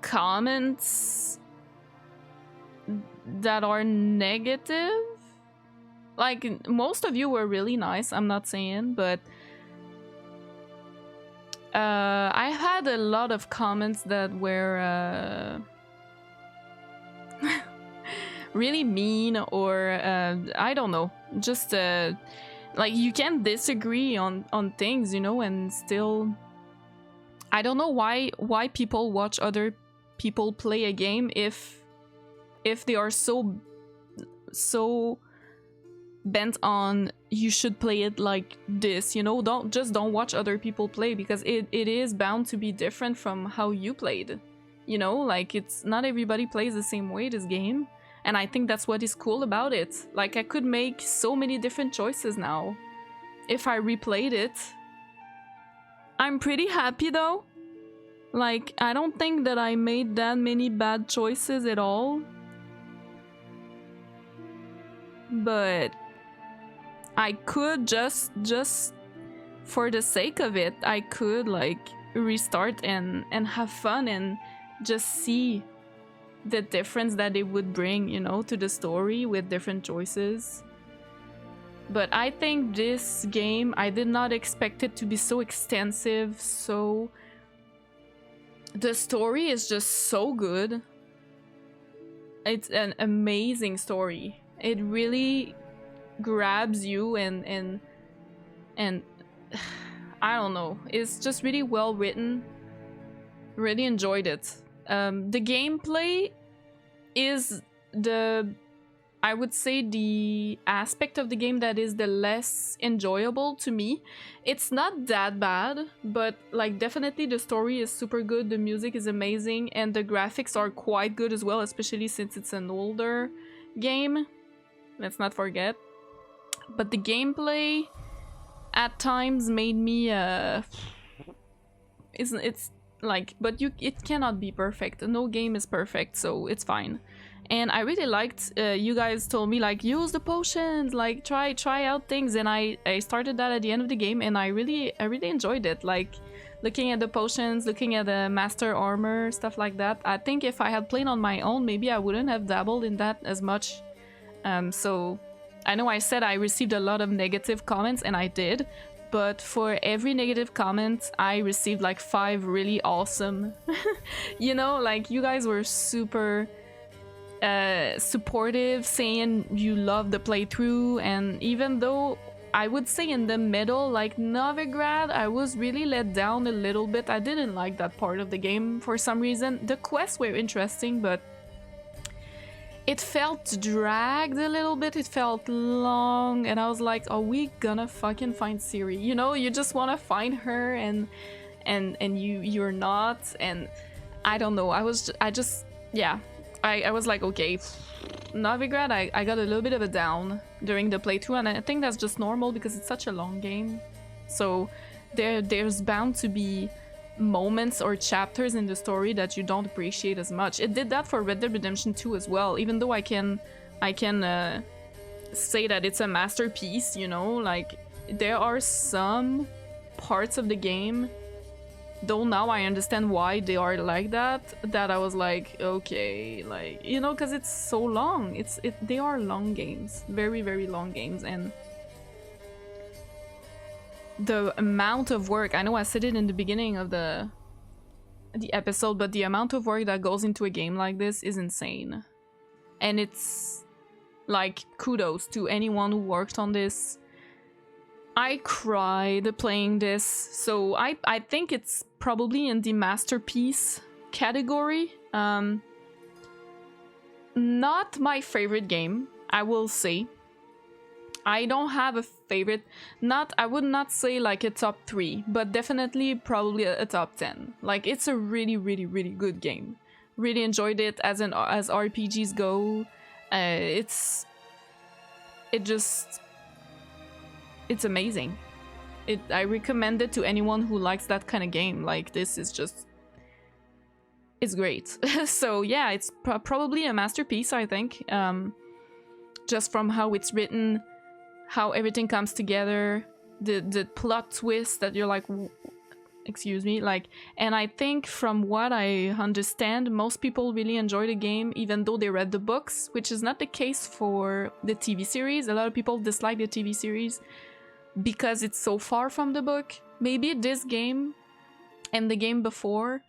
comments that are negative. Like, most of you were really nice, I'm not saying, but I had a lot of comments that were really mean, or I don't know, just like, you can disagree on things, you know, and still, I don't know why people watch other people play a game if they are so bent on you should play it like this, you know. Don't watch other people play, because it is bound to be different from how you played, you know. Like, it's not everybody plays the same way this game, and I think that's what is cool about it. Like, I could make so many different choices now if I replayed it. I'm pretty happy though. Like, I don't think that I made that many bad choices at all, but I could just for the sake of it, I could like restart and have fun and just see the difference that it would bring, you know, to the story with different choices. But I think this game, I did not expect it to be so extensive, so the story is just so good. It's an amazing story. It really grabs you and I don't know, it's just really well written. Really enjoyed it. The gameplay is I would say the aspect of the game that is the less enjoyable to me. It's not that bad, but like, definitely the story is super good, the music is amazing, and the graphics are quite good as well, especially since it's an older game. Let's not forget. But the gameplay at times made me it's like, but it cannot be perfect. No game is perfect, so it's fine. And I really liked, you guys told me like, use the potions, like try out things, and I started that at the end of the game, and I really enjoyed it. Like, looking at the potions, looking at the master armor, stuff like that. I think if I had played on my own, maybe I wouldn't have dabbled in that as much. So I know I said I received a lot of negative comments, and I did, but for every negative comment I received like 5 really awesome. You know, like, you guys were super supportive, saying you love the playthrough. And even though I would say in the middle, like Novigrad, I was really let down a little bit. I didn't like that part of the game for some reason. The quests were interesting, but it felt dragged a little bit. It felt long, and I was like, are we gonna fucking find Ciri? You know, you just want to find her, and you're not. And I don't know, I was like, okay, Novigrad, I got a little bit of a down during the playthrough, and I think that's just normal because it's such a long game. So there's bound to be moments or chapters in the story that you don't appreciate as much. It did that for Red Dead Redemption 2 as well, even though I can say that it's a masterpiece, you know, like there are some parts of the game, though now I understand why they are like that, that I was like, okay, like, you know, because it's so long. They are long games, very, very long games, and the amount of work, I know I said it in the beginning of the episode, but the amount of work that goes into a game like this is insane. And it's like, kudos to anyone who worked on this. I cried playing this, so I think it's probably in the masterpiece category. Not my favorite game, I will say. I don't have a favorite. I would not say like a top 3, but definitely probably a top 10. Like, it's a really, really, really good game. Really enjoyed it as RPGs go. It's amazing. I recommend it to anyone who likes that kind of game. Like, this is just, it's great. So yeah, it's probably a masterpiece, I think. Just from how it's written, how everything comes together, the plot twist that you're like, excuse me, like, and I think from what I understand, most people really enjoy the game even though they read the books, which is not the case for the TV series. A lot of people dislike the TV series because it's so far from the book. Maybe this game and the game before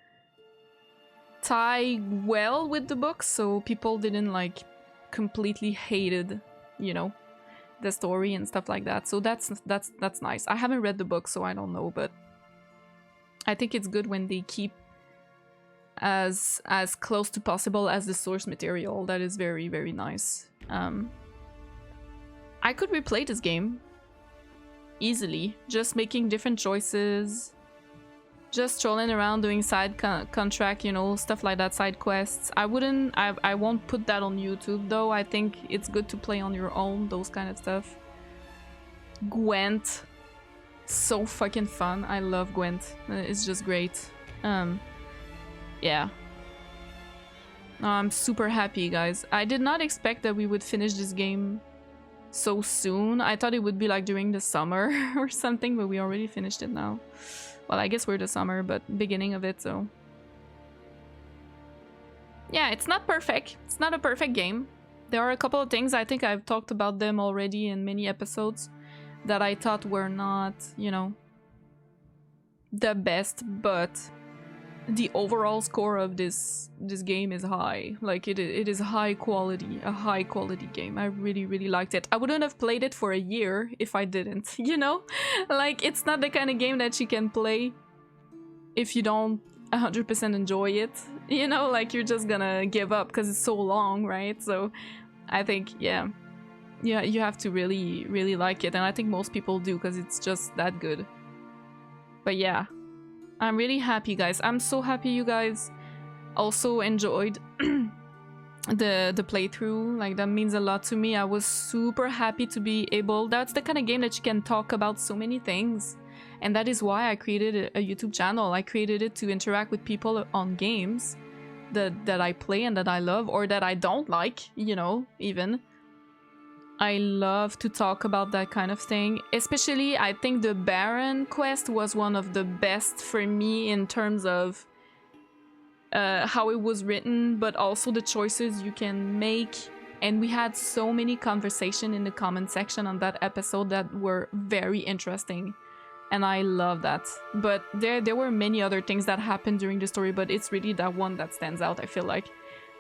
tie well with the books, so people didn't like completely hated, you know, the story and stuff like that. So that's nice. I haven't read the book, so I don't know, but I think it's good when they keep as close to possible as the source material. That is very, very nice. I could replay this game easily, just making different choices, just strolling around doing side contract, you know, stuff like that, side quests. I won't put that on YouTube though. I think it's good to play on your own, those kind of stuff. Gwent, so fucking fun. I love Gwent. It's just great. Yeah. I'm super happy, guys. I did not expect that we would finish this game so soon. I thought it would be like during the summer or something, but we already finished it now. Well, I guess we're the summer, but beginning of it, so... Yeah, it's not perfect. It's not a perfect game. There are a couple of things, I think I've talked about them already in many episodes, that I thought were not, you know, the best, but the overall score of this game is high. Like, it is high quality, a high quality game. I really, really liked it. I wouldn't have played it for a year if I didn't, you know? Like, it's not the kind of game that you can play if you don't 100% enjoy it, you know? Like, you're just gonna give up because it's so long, right? So I think, yeah, you have to really, really like it, and I think most people do because it's just that good. But yeah, I'm really happy, guys. I'm so happy you guys also enjoyed the playthrough. Like, that means a lot to me. I was super happy to be able... That's the kind of game that you can talk about so many things, and that is why I created a YouTube channel. I created it to interact with people on games that I play and that I love, or that I don't like, you know, even. I love to talk about that kind of thing. Especially, I think the Baron quest was one of the best for me in terms of how it was written, but also the choices you can make. And we had so many conversations in the comment section on that episode that were very interesting. And I love that. But there were many other things that happened during the story, but it's really that one that stands out, I feel like.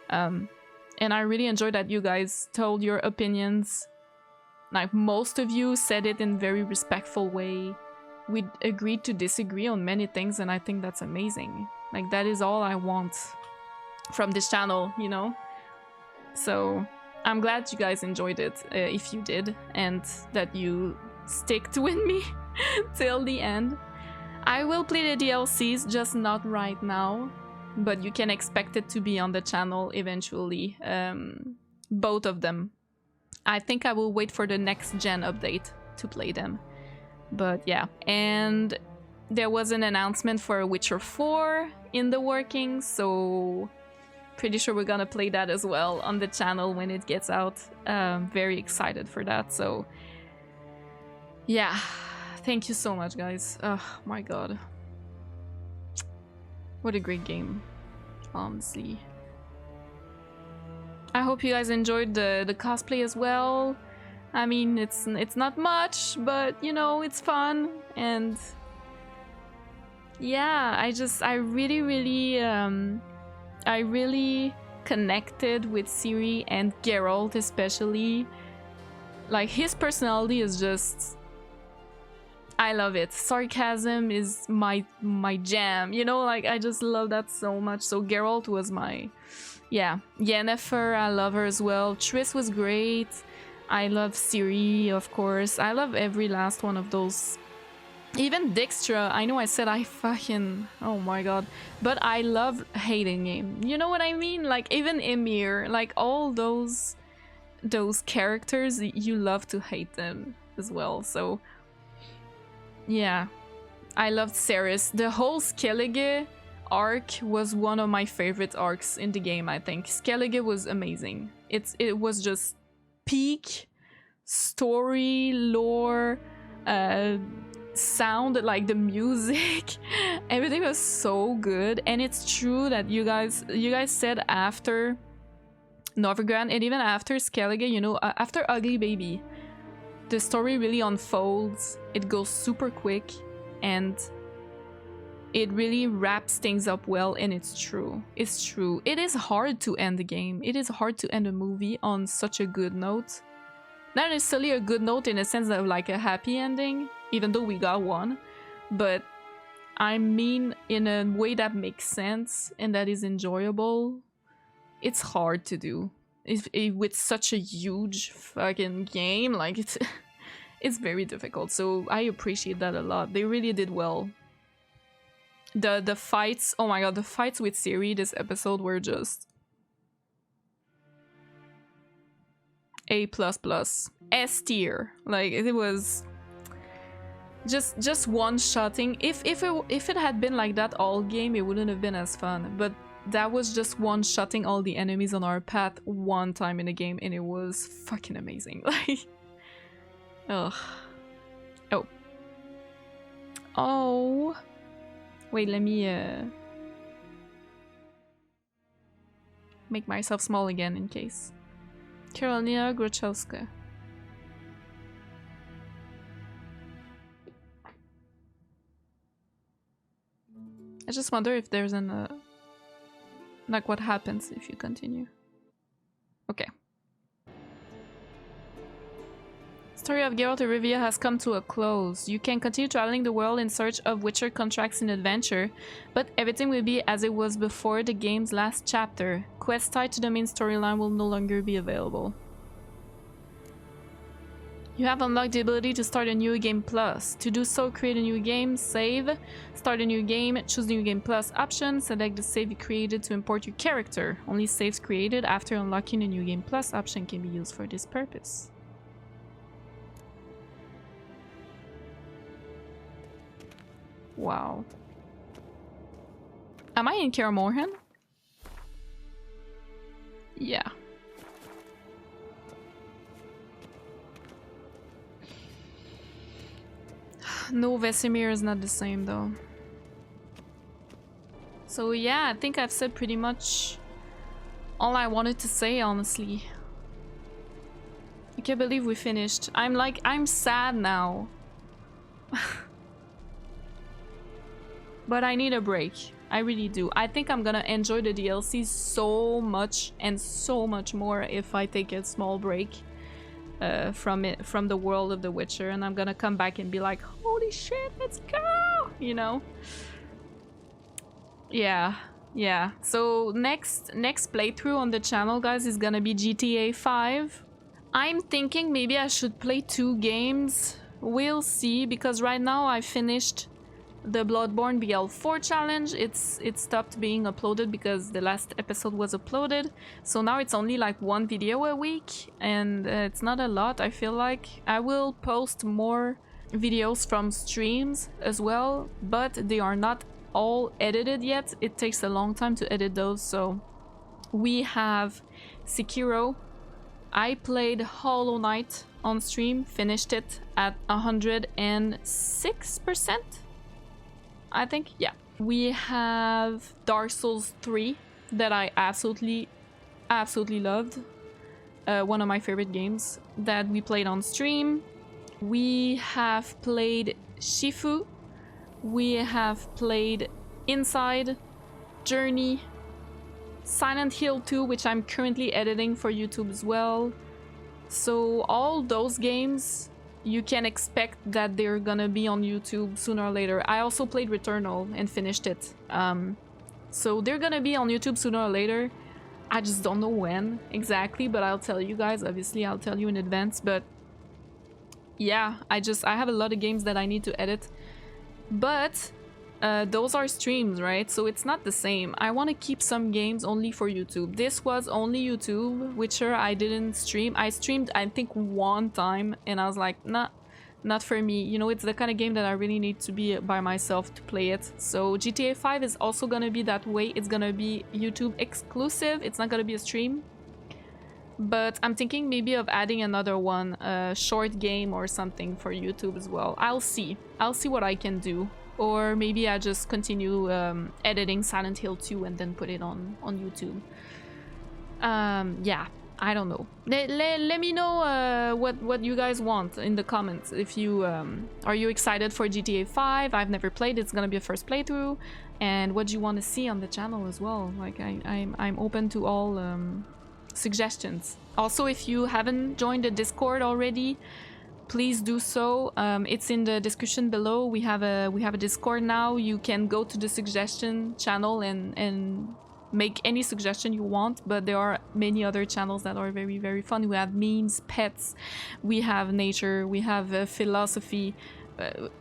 And I really enjoyed that you guys told your opinions. Like, most of you said it in a very respectful way. We agreed to disagree on many things, and I think that's amazing. Like, that is all I want from this channel, you know? So, I'm glad you guys enjoyed it, if you did, and that you sticked with me till the end. I will play the DLCs, just not right now, but you can expect it to be on the channel eventually. Both of them. I think I will wait for the next gen update to play them. But yeah, and there was an announcement for Witcher 4 in the working, so pretty sure we're gonna play that as well on the channel when it gets out. Very excited for that, so yeah, thank you so much, guys. Oh my god, what a great game, honestly. I hope you guys enjoyed the cosplay as well. I mean, it's not much, but you know, it's fun. And yeah, I really connected with Ciri and Geralt, especially. Like, his personality is just, I love it. Sarcasm is my jam, you know, like I just love that so much. So Geralt was my, yeah, Yennefer, I love her as well. Triss was great. I love Ciri, of course. I love every last one of those. Even Dijkstra, I know I said I fucking, oh my god, but I love hating him. You know what I mean? Like, even Emir, like all those characters, you love to hate them as well. So yeah, I loved Ceres. The whole Skellige arc was one of my favorite arcs in the game, I think. Skellige was amazing. It was just peak story, lore, sound, like the music. Everything was so good. And it's true that you guys said after Novigrad and even after Skellige, you know, after Ugly Baby, the story really unfolds. It goes super quick and it really wraps things up well, and it's true. It's true. It is hard to end the game. It is hard to end a movie on such a good note. Not necessarily a good note in a sense of like a happy ending, even though we got one, but I mean in a way that makes sense and that is enjoyable. It's hard to do. With such a huge fucking game, like it's very difficult. So I appreciate that a lot. They really did well. The fights, oh my god, the fights with Ciri this episode were just A++, S tier. Like, it was just one-shotting. If it had been like that all game, it wouldn't have been as fun. But that was just one-shotting all the enemies on our path one time in the game, and it was fucking amazing. Like, ugh. Oh. Wait, let me make myself small again in case. Karolina Grochowska. I just wonder if there's an like what happens if you continue. Okay. Story of Geralt of Rivia has come to a close. You can continue traveling the world in search of Witcher contracts and adventure, but everything will be as it was before the game's last chapter. Quests tied to the main storyline will no longer be available. You have unlocked the ability to start a new game plus. To do so, create a new game, save, start a new game, choose the new game plus option, select the save you created to import your character. Only saves created after unlocking a new game plus option can be used for this purpose. Wow. Am I in Kaer Morhen? Yeah. No, Vesemir is not the same though. So yeah, I think I've said pretty much all I wanted to say, honestly. I can't believe we finished. I'm sad now. But I need a break. I really do. I think I'm gonna enjoy the DLC so much and so much more if I take a small break from the world of The Witcher, and I'm gonna come back and be like, holy shit, let's go! You know? Yeah. So next playthrough on the channel, guys, is gonna be GTA 5. I'm thinking maybe I should play 2 games. We'll see, because right now I finished the Bloodborne BL4 challenge. It stopped being uploaded because the last episode was uploaded, so now it's only like 1 video a week, and it's not a lot. I feel like I will post more videos from streams as well, but they are not all edited yet. It takes a long time to edit those. So we have Sekiro. I played Hollow Knight on stream, finished it at 106%, I think. Yeah. We have Dark Souls 3 that I absolutely loved. One of my favorite games that we played on stream. We have played Shifu. We have played Inside, Journey, Silent Hill 2, which I'm currently editing for YouTube as well. So all those games, you can expect that they're gonna be on YouTube sooner or later. I also played Returnal and finished it. So they're gonna be on YouTube sooner or later. I just don't know when exactly, but I'll tell you guys. Obviously, I'll tell you in advance. But yeah, I have a lot of games that I need to edit. But those are streams, right? So it's not the same. I want to keep some games only for YouTube. This was only YouTube. Witcher, I didn't stream. I streamed, I think, one time, and I was like, nah, not for me. You know, it's the kind of game that I really need to be by myself to play it. So GTA 5 is also gonna be that way. It's gonna be YouTube exclusive. It's not gonna be a stream. But I'm thinking maybe of adding another one, a short game or something for YouTube as well. I'll see what I can do. Or maybe I just continue editing Silent Hill 2 and then put it on YouTube. Yeah, I don't know. Let me know what you guys want in the comments. If you are you excited for GTA 5? I've never played. It's gonna be a first playthrough. And what do you want to see on the channel as well? Like I'm open to all suggestions. Also, if you haven't joined the Discord already, please do so. It's in the description below. We have a Discord now. You can go to the suggestion channel and make any suggestion you want, but there are many other channels that are very, very fun. We have memes, pets, we have nature, we have philosophy,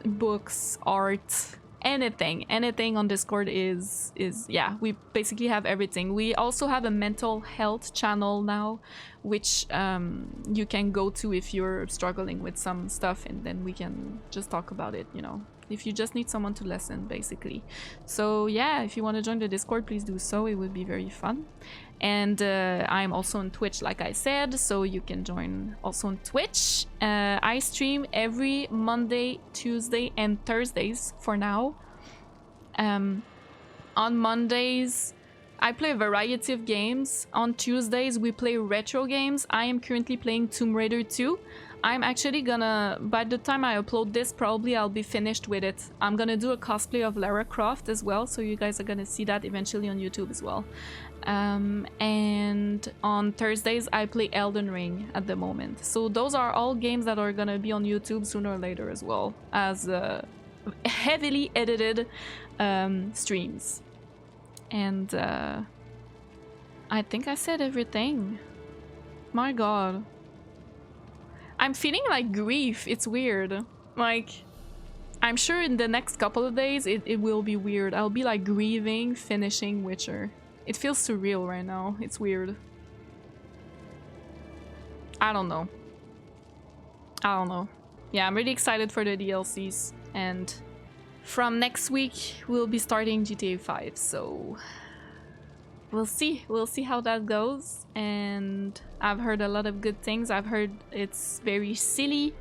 books, art, anything on Discord is yeah, we basically have everything. We also have a mental health channel now, which you can go to if you're struggling with some stuff, and then we can just talk about it, you know, if you just need someone to listen, basically. So yeah, if you want to join the Discord, please do so. It would be very fun. And I'm also on Twitch, like I said, so you can join also on Twitch. I stream every Monday, Tuesday, and Thursdays for now. On Mondays, I play a variety of games. On Tuesdays, we play retro games. I am currently playing Tomb Raider 2. I'm actually gonna, by the time I upload this, probably I'll be finished with it. I'm gonna do a cosplay of Lara Croft as well, so you guys are gonna see that eventually on YouTube as well. And on Thursdays, I play Elden Ring at the moment. So those are all games that are gonna be on YouTube sooner or later as well, as heavily edited streams. And I think I said everything. My god. I'm feeling like grief. It's weird. Like, I'm sure in the next couple of days it will be weird. I'll be like grieving finishing Witcher. It feels surreal right now. It's weird. I don't know. Yeah, I'm really excited for the DLCs. And from next week, we'll be starting GTA 5. So we'll see how that goes. And I've heard a lot of good things. I've heard it's very silly,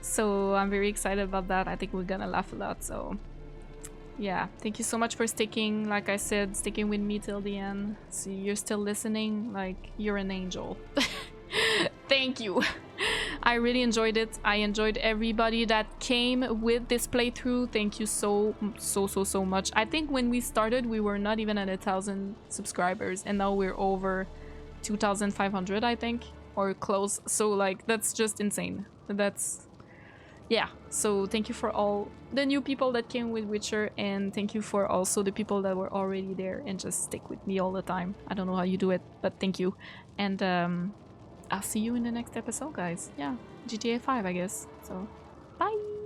so I'm very excited about that. I think we're gonna laugh a lot. So yeah, thank you so much for sticking, like I said, sticking with me till the end. So you're still listening, like you're an angel. Thank you. I really enjoyed it. I enjoyed everybody that came with this playthrough. Thank you so much. I think when we started, we were not even at 1,000 subscribers, and now we're over 2,500, I think, or close. So like, that's just insane. That's, yeah. So thank you for all the new people that came with Witcher, and thank you for also the people that were already there and just stick with me all the time. I don't know how you do it, but thank you. And I'll see you in the next episode, guys. Yeah, GTA 5, I guess. So, bye!